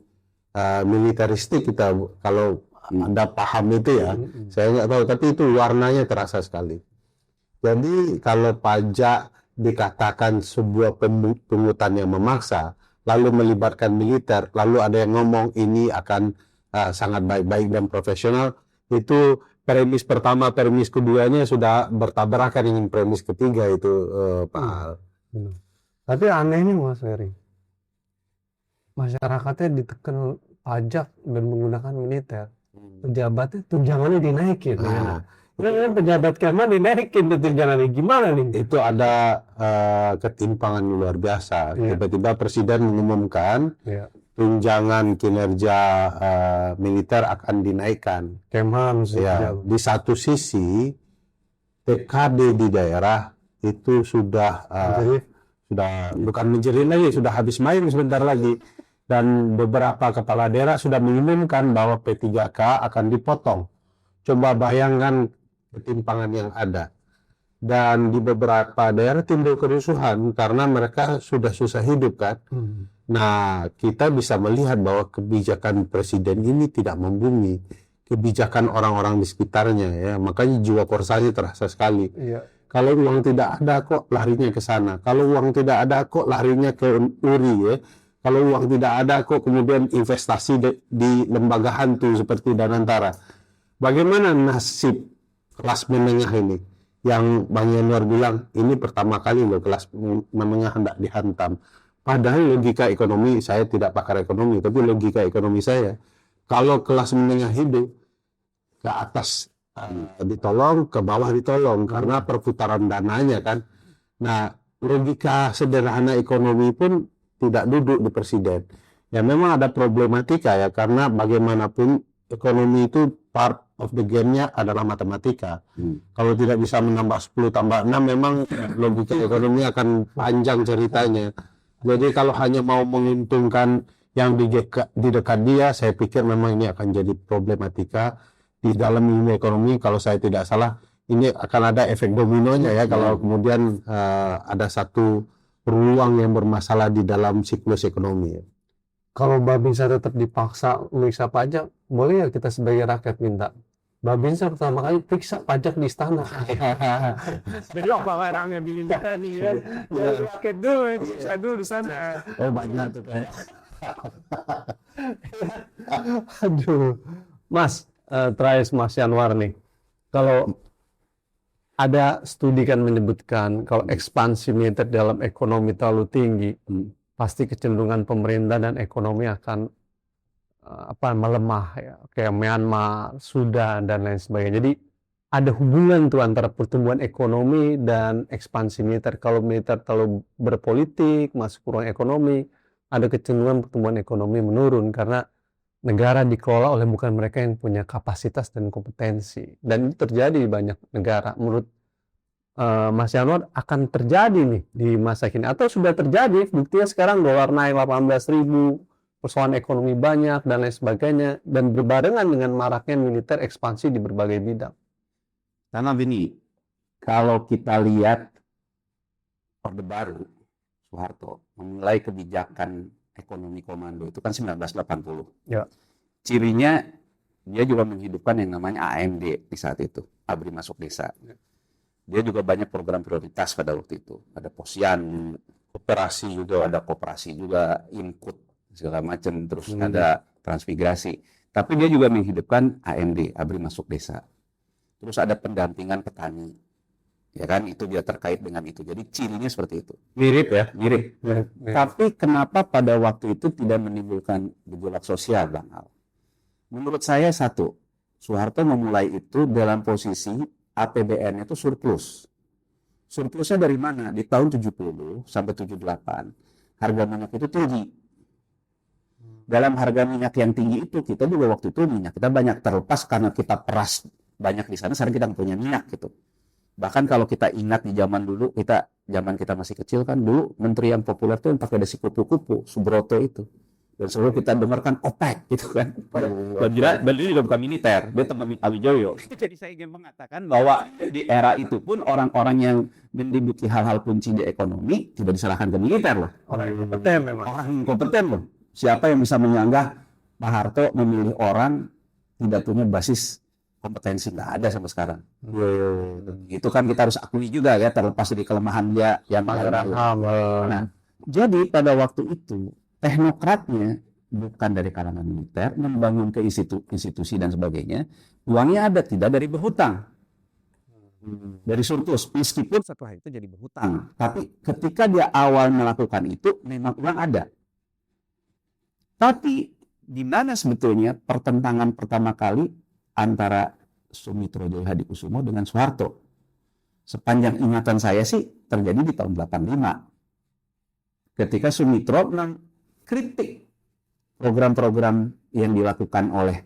C: militeristik kita, kalau Anda paham itu ya. Saya nggak tahu, tapi itu warnanya terasa sekali. Jadi kalau pajak dikatakan sebuah pungutan yang memaksa, lalu melibatkan militer, lalu ada yang ngomong ini akan sangat baik-baik dan profesional, itu premis pertama, premis keduanya sudah bertabrakan dengan premis ketiga itu, Pak Al.
A: Tapi anehnya Mas Ferry, masyarakatnya ditekan pajak dan menggunakan militer, pejabatnya tunjangannya dinaikin. Pejabat Kemhan dinaikin tunjangannya, gimana nih?
C: Itu ada ketimpangan luar biasa. Tiba-tiba presiden mengumumkan tunjangan kinerja militer akan dinaikkan.
A: Kemhan
C: ya, di satu sisi TKD di daerah itu sudah bukan menjerit lagi, sudah habis main sebentar lagi, dan beberapa kepala daerah sudah mengumumkan bahwa P3K akan dipotong. Coba bayangkan ketimpangan yang ada. Dan di beberapa daerah timbul kerusuhan karena mereka sudah susah hidup kan. Nah, kita bisa melihat bahwa kebijakan presiden ini tidak membumi kebijakan orang-orang di sekitarnya ya. Makanya jiwa korsanya terasa sekali. Kalau uang tidak ada kok larinya ke sana. Kalau uang tidak ada kok larinya ke URI ya. Kalau uang tidak ada kok kemudian investasi di lembaga hantu seperti Danantara. Bagaimana nasib kelas menengah ini? Yang Bang Yanwar bilang ini pertama kali loh kelas menengah hendak dihantam. Padahal logika ekonomi, saya tidak pakar ekonomi, tapi logika ekonomi saya, kalau kelas menengah hidup ke atas ditolong, ke bawah ditolong karena perputaran dananya kan. Nah, logika sederhana ekonomi pun tidak duduk di presiden. Ya memang ada problematika ya, karena bagaimanapun ekonomi itu part of the game-nya adalah matematika. Kalau tidak bisa menambah 10 tambah 6, memang logika ekonomi akan panjang ceritanya. Jadi kalau hanya mau menguntungkan yang di dekat dia, saya pikir memang ini akan jadi problematika di dalam ilmu ekonomi. Kalau saya tidak salah, ini akan ada efek dominonya ya kalau kemudian ada satu ruang yang bermasalah di dalam siklus ekonomi.
A: Kalau Babinsa tetap dipaksa meriksa pajak, boleh ya kita sebagai rakyat minta? Babinsa pertama kali periksa pajak di istana. Belok Pak orangnya minta nih kan. Ya rakyat dulu, periksa dulu di sana.
B: Oh banyak tuh kayak.
A: Aduh. Mas, terakhir Mas Yanwar nih. Kalau ada studi kan menyebutkan kalau ekspansi militer dalam ekonomi terlalu tinggi, pasti kecenderungan pemerintah dan ekonomi akan melemah ya, kayak Myanmar, Sudan dan lain sebagainya. Jadi ada hubungan tuh antara pertumbuhan ekonomi dan ekspansi militer. Kalau militer terlalu berpolitik, masuk ke ruang ekonomi, ada kecenderungan pertumbuhan ekonomi menurun karena negara dikelola oleh bukan mereka yang punya kapasitas dan kompetensi. Dan itu terjadi di banyak negara. Menurut Mas Yanwar akan terjadi nih di masa kini atau sudah terjadi, buktinya sekarang dolar naik 18.000, persoalan ekonomi banyak dan lain sebagainya, dan berbarengan dengan maraknya militer ekspansi di berbagai bidang.
B: Karena begini, kalau kita lihat Orde Baru Soeharto memulai kebijakan ekonomi komando itu kan 1980.
A: Ya.
B: Cirinya dia juga menghidupkan yang namanya AMD di saat itu, ABRI Masuk Desa. Dia juga banyak program prioritas pada waktu itu. Ada posyandu, koperasi juga, ada koperasi juga, input segala macam, terus ada transmigrasi. Tapi dia juga menghidupkan AMD, ABRI Masuk Desa. Terus ada pendampingan petani. Ya kan, itu dia terkait dengan itu. Jadi cirinya seperti itu.
A: Mirip ya?
B: Mirip. Tapi kenapa pada waktu itu tidak menimbulkan gejolak sosial, Bang Al? Menurut saya satu, Soeharto memulai itu dalam posisi APBN itu surplus. Surplusnya dari mana? Di tahun 70 sampai 78, harga minyak itu tinggi. Dalam harga minyak yang tinggi itu, kita juga waktu itu minyak kita banyak terlepas karena kita peras banyak di sana, sekarang kita nggak punya minyak gitu. Bahkan kalau kita ingat di zaman dulu, zaman kita masih kecil kan, dulu menteri yang populer tuh yang pakai dasi kupu-kupu, Subroto itu. Dan selalu kita dengarkan OPEC gitu kan. Beliau juga bukan militer, dia teman Awijoyo. Jadi saya ingin mengatakan bahwa di era itu pun orang-orang yang mendidik hal-hal kunci di ekonomi tidak diserahkan ke militer loh.
A: Orang yang kompeten memang.
B: Orang yang kompeten loh. Siapa yang bisa menyanggah Pak Harto memilih orang tidak punya basis kompetensi? Nggak ada sampai sekarang. Itu kan kita harus akui juga ya, terlepas dari kelemahan dia yang Nah, jadi pada waktu itu teknokratnya bukan dari kalangan militer, membangun ke institusi dan sebagainya, uangnya ada, tidak dari berhutang, dari surplus, meskipun setelah itu jadi berhutang. Tapi ketika dia awal melakukan itu, memang uang ada. Tapi di mana sebetulnya pertentangan pertama kali antara Sumitro Jaya Hadikusumo dengan Soeharto? Sepanjang ingatan saya sih terjadi di tahun 85. Ketika Sumitro kritik program-program yang dilakukan oleh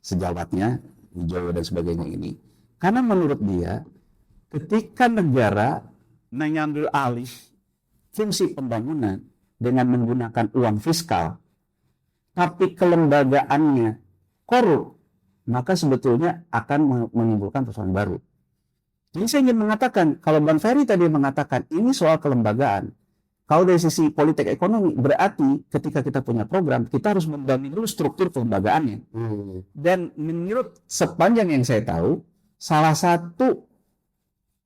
B: sejawatnya, Wijoyo dan sebagainya ini. Karena menurut dia, ketika negara mengambil alih fungsi pembangunan dengan menggunakan uang fiskal, tapi kelembagaannya korup, maka sebetulnya akan menimbulkan persoalan baru. Jadi saya ingin mengatakan, kalau Bang Ferry tadi mengatakan ini soal kelembagaan, kalau dari sisi politik ekonomi, berarti ketika kita punya program, kita harus membangun dulu struktur kelembagaannya. Dan menurut sepanjang yang saya tahu, salah satu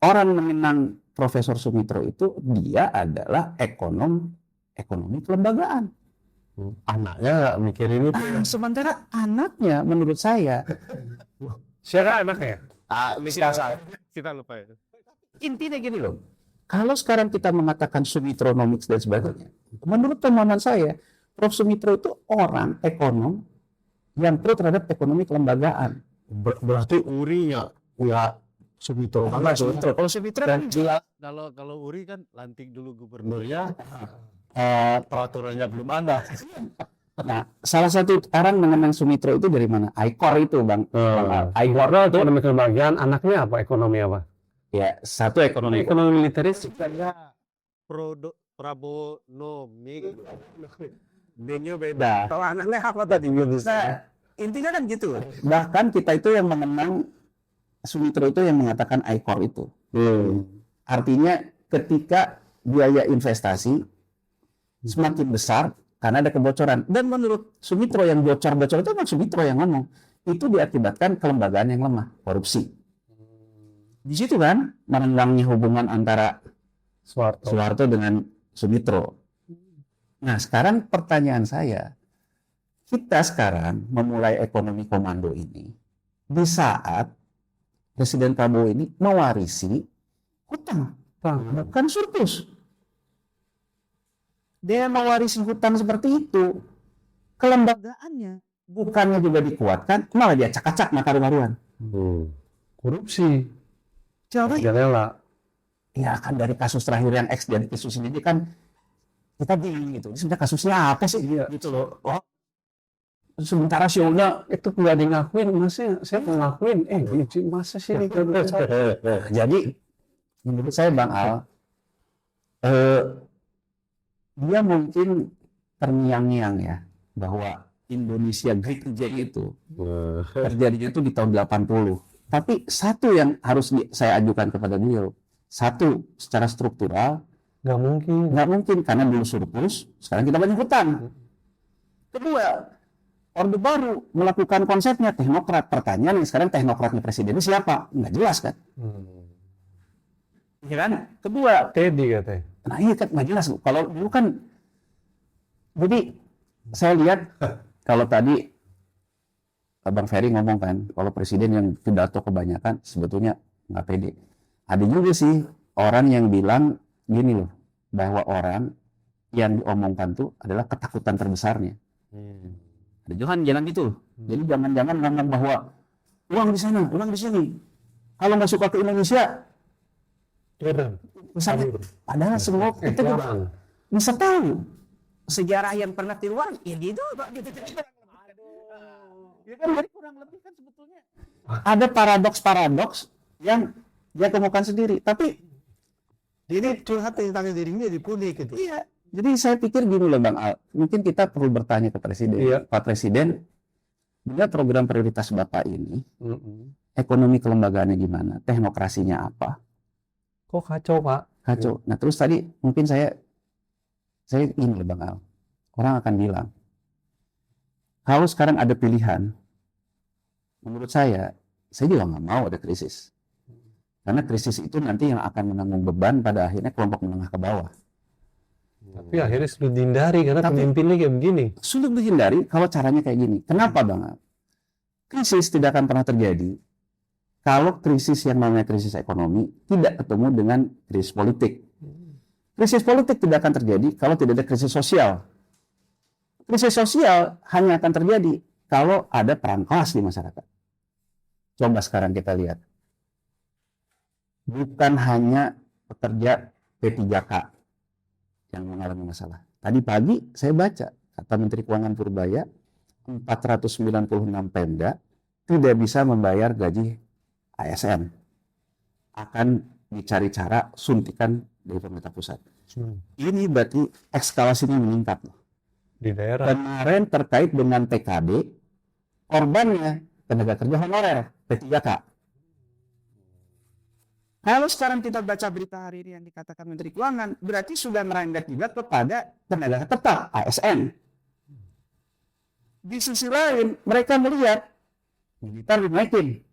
B: orang mengenang Profesor Sumitro itu, dia adalah ekonomi kelembagaan.
C: Anaknya nggak mikirin itu.
B: Sementara anaknya, menurut saya,
A: Siapa anaknya?
D: Kita lupa ya.
B: intinya gini loh. Kalau sekarang kita mengatakan Sumitronomics dan sebagainya, menurut pemahaman saya, Prof. Sumitro itu orang ekonom yang pro terhadap ekonomi kelembagaan.
C: Berarti Uri nggak Sumitro banget.
B: Sumitro. Kalau Sumitro kan
D: Kalau Uri kan lantik dulu gubernurnya,
C: Peraturannya belum ada.
B: nah, salah satu orang mengenang Sumitro itu dari mana? Aikor itu, Bang. Aikor
A: Itu ekonomi kelembagaan, anaknya apa? Ekonomi apa?
B: ya, satu ekonomi.
A: Ekonomi militeris.
D: Prabonomik.
C: B-nya beda.
A: Kalau anaknya apa tadi?
B: Nah, intinya kan gitu. Bahkan kita itu yang mengenang Sumitro itu yang mengatakan ICOR itu. Artinya ketika biaya investasi semakin besar karena ada kebocoran. Dan menurut Sumitro yang bocor-bocor itu kan Sumitro yang ngomong. Itu diakibatkan kelembagaan yang lemah, korupsi. Di situ kan merenggangnya hubungan antara Soeharto dengan Sumitro. Nah, sekarang pertanyaan saya, kita sekarang memulai ekonomi komando ini di saat Presiden Prabowo ini mewarisi hutang, bukan surplus. Dia mewarisi hutang seperti itu. Kelembagaannya bukannya juga dikuatkan, malah dia acak-acak mata baruan.
A: Korupsi.
B: Coba
A: Jalela.
B: ya kan dari kasus terakhir yang X dan kasus ini kan kita bingung gitu. Ini sebenarnya kasusnya apa sih? Gitu loh. Oh, sementara Siouna
A: Itu nggak ada yang ngakuin, masnya saya mau ngakuin. Masa sih ini
B: jadi menurut saya Bang Al, dia mungkin terngiang-ngiang ya bahwa Indonesia Great Again itu terjadinya itu di tahun 80. Tapi satu yang harus saya ajukan kepada beliau, satu secara struktural
A: nggak mungkin
B: karena dulu surplus, sekarang kita banyak hutang. Kedua, Orde Baru melakukan konsepnya teknokrat. Pertanyaan sekarang teknokratnya presidennya siapa? Nggak jelas kan? Ya kan? Kedua,
A: Teddy katanya.
B: nah iya kan nggak jelas. Kalau dulu kan, jadi saya lihat kalau tadi Bang Ferry ngomong kan, kalau presiden yang pidato kebanyakan sebetulnya nggak pede. Ada juga sih orang yang bilang gini loh, bahwa orang yang diomongkan tuh adalah ketakutan terbesarnya. Ada juga jangan gitu. Jadi jangan-jangan ngomong bahwa uang di sana, uang di sini. Kalau nggak suka ke Indonesia, misalnya, padahal semua kita juga bisa tahu sejarah yang pernah tiruan, ya gitu, Pak. Ya kan, jadi kurang lebih kan sebetulnya ada paradoks-paradoks yang dia temukan sendiri. Tapi
D: Ini curhat tentang dirinya dipuni gitu.
B: iya, jadi saya pikir gini loh Bang Al, mungkin kita perlu bertanya ke Presiden. Pak Presiden, bila program prioritas Bapak ini, ekonomi kelembagaannya gimana, teknokrasinya apa?
A: Kok kacau Pak?
B: Kacau. Nah terus tadi mungkin saya ingin loh Bang Al, orang akan bilang, kalau sekarang ada pilihan, menurut saya juga nggak mau ada krisis. Karena krisis itu nanti yang akan menanggung beban pada akhirnya kelompok menengah ke bawah.
A: Tapi akhirnya sudah dihindari karena pemimpinnya kayak begini.
B: Sulit dihindari kalau caranya kayak gini. Kenapa Bang Al? Krisis tidak akan pernah terjadi kalau krisis yang namanya krisis ekonomi tidak ketemu dengan krisis politik. Krisis politik tidak akan terjadi kalau tidak ada krisis sosial. Krisis sosial hanya akan terjadi kalau ada perang kelas di masyarakat. Coba sekarang kita lihat. Bukan hanya pekerja P3K yang mengalami masalah. Tadi pagi saya baca, kata Menteri Keuangan Purbaya, 496 Pemda tidak bisa membayar gaji ASN. Akan dicari cara suntikan dari pemerintah pusat. Ini berarti eskalasinya meningkat loh.
A: Di daerah.
B: Kemarin terkait dengan TKD, korbannya tenaga kerja honorer, P3K. Kalau sekarang kita baca berita hari ini yang dikatakan Menteri Keuangan, berarti sudah merembet juga kepada tenaga tetap, ASN. Di sisi lain, mereka melihat militer dinaikin.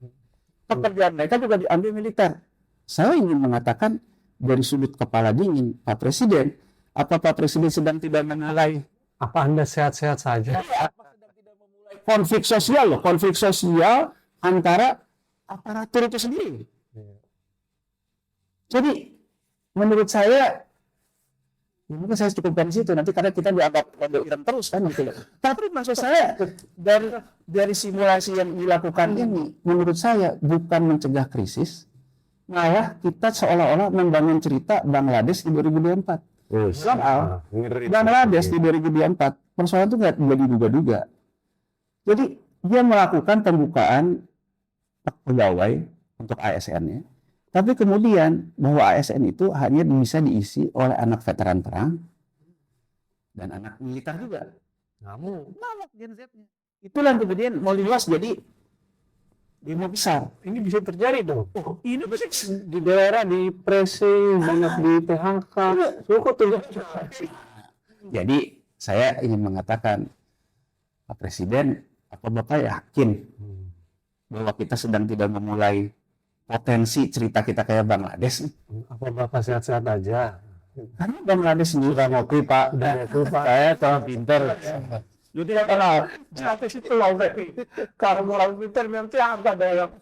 B: Pekerjaan mereka juga diambil militer. Saya ingin mengatakan dari sudut kepala dingin, Pak Presiden, apa Pak Presiden sedang tidak menilai?
A: Apa Anda sehat-sehat saja?
B: Apa sedang tidak memulai konflik sosial loh, konflik sosial antara aparatur itu sendiri. Jadi menurut saya, ya mungkin saya cukupkan di situ nanti karena kita dianggap Rondo Ireng terus kan gitu loh. Tapi maksud saya dari simulasi yang dilakukan ini, menurut saya bukan mencegah krisis, malah kita seolah-olah membangun cerita Bangladesh di 2024. Bangladesh di 2024 persoalan itu nggak diduga-duga. Jadi dia melakukan pembukaan pegawai untuk ASN-nya. Tapi kemudian bahwa ASN itu hanya bisa diisi oleh anak veteran perang dan anak militer juga. Ngamuk Gen Z-nya. Itulah kemudian mau diluas jadi demo besar.
A: Ini bisa terjadi dong.
B: Oh, ini bisa.
A: Di daerah di pressing, banyak di PHK. Kok tuh?
B: Jadi saya ingin mengatakan, Pak Presiden, apa Bapak yakin bahwa kita sedang tidak memulai potensi cerita kita kayak Bangladesh?
A: Apa Bapak sehat-sehat aja?
B: Karena Bangladesh sendiri udah ngopi Pak.
A: Udah ngopi, Pak.
B: Saya tahu pinter. Jadi kalau jatuh situ loh, kalau mulai pinter nanti apa dong?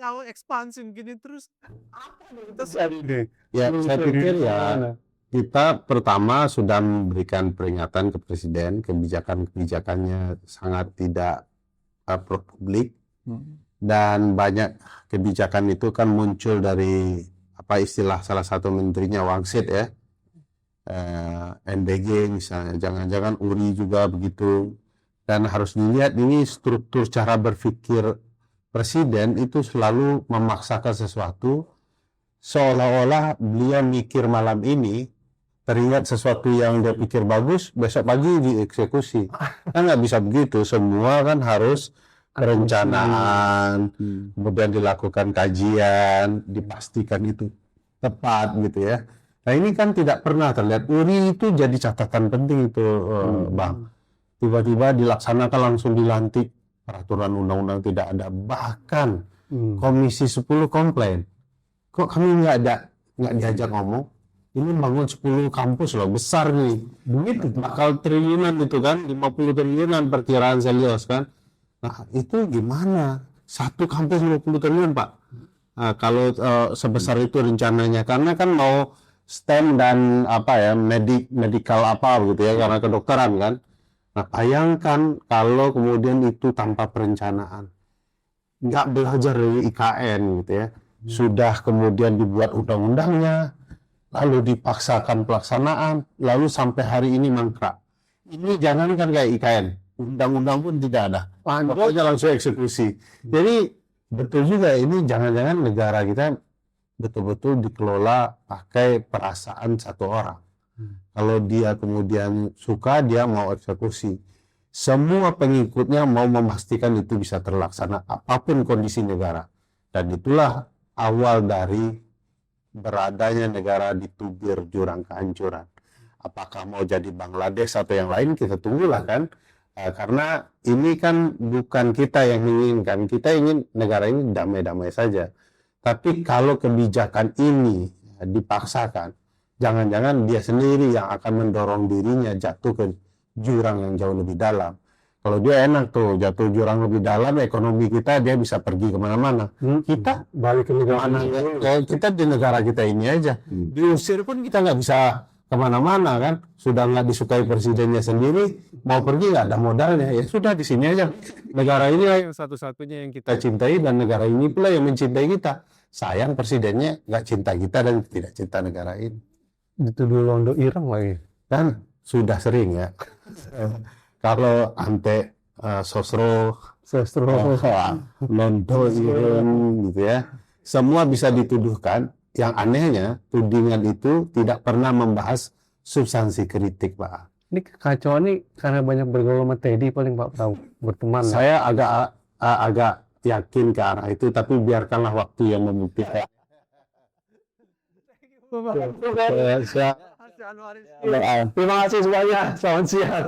D: Kalau ekspansi gini terus apa nih kita
A: Ini.
C: Ya, saya pikir ya kita pertama sudah memberikan peringatan ke Presiden, kebijakan-kebijakannya sangat tidak pro publik, dan banyak kebijakan itu kan muncul dari apa istilah salah satu menterinya Wangsit ya, NBG misalnya, jangan-jangan URI juga begitu. Dan harus dilihat ini struktur cara berpikir Presiden itu selalu memaksakan sesuatu seolah-olah beliau mikir malam ini, teringat sesuatu yang dia pikir bagus, besok pagi dieksekusi. Kan nggak bisa begitu, semua kan harus perencanaan, kemudian dilakukan kajian, dipastikan itu tepat gitu ya. Nah ini kan tidak pernah terlihat. URI itu jadi catatan penting itu, Bang. Tiba-tiba dilaksanakan langsung dilantik, peraturan undang-undang tidak ada, bahkan Komisi 10 komplain. Kok kami nggak diajak ngomong? Ini bangun 10 kampus loh, besar nih. Duit bakal triliunan itu kan, 50 triliunan perkiraan Selios kan. Nah itu gimana? Satu kampus 50 triliun Pak. Nah, kalau sebesar itu rencananya, karena kan mau STEM dan apa ya, medical apa begitu ya, karena kedokteran kan. Nah bayangkan kalau kemudian itu tanpa perencanaan, nggak belajar dari IKN gitu ya. Sudah kemudian dibuat undang-undangnya, lalu dipaksakan pelaksanaan, lalu sampai hari ini mangkrak. Ini jangankan kayak IKN, undang-undang pun tidak ada. Pokoknya langsung eksekusi. Jadi betul juga ini jangan-jangan negara kita betul-betul dikelola pakai perasaan satu orang. Kalau dia kemudian suka, dia mau eksekusi. Semua pengikutnya mau memastikan itu bisa terlaksana apapun kondisi negara. Dan itulah awal dari beradanya negara di tubir jurang kehancuran. Apakah mau jadi Bangladesh atau yang lain, kita tunggulah kan. Karena ini kan bukan kita yang menginginkan. Kita ingin negara ini damai-damai saja. Tapi kalau kebijakan ini dipaksakan, jangan-jangan dia sendiri yang akan mendorong dirinya jatuh ke jurang yang jauh lebih dalam. Kalau dia enak tuh jatuh jurang lebih dalam, ekonomi kita dia bisa pergi kemana-mana. Kita
A: Balik ke negara
C: mana? Kalau kita di negara kita ini aja, diusir pun kita nggak bisa kemana-mana kan. Sudah nggak disukai presidennya sendiri, mau pergi nggak ada modalnya. Ya sudah di sini aja. Negara ini yang satu-satunya yang kita cintai, dan negara ini pula yang mencintai kita. Sayang presidennya nggak cinta kita dan tidak cinta negara ini.
A: dituduh londo ireng lagi.
C: Kan sudah sering ya. Kalau ante sosro, londo ireng gitu ya, semua bisa dituduhkan. Yang anehnya tudingan itu tidak pernah membahas substansi kritik Pak.
A: Ini kekacauan nih karena banyak bergaul sama Teddy paling Pak Prabowo berteman.
C: Saya agak yakin ke arah itu, tapi biarkanlah waktu yang membuktikan.
A: Terima kasih semuanya. Selamat siang.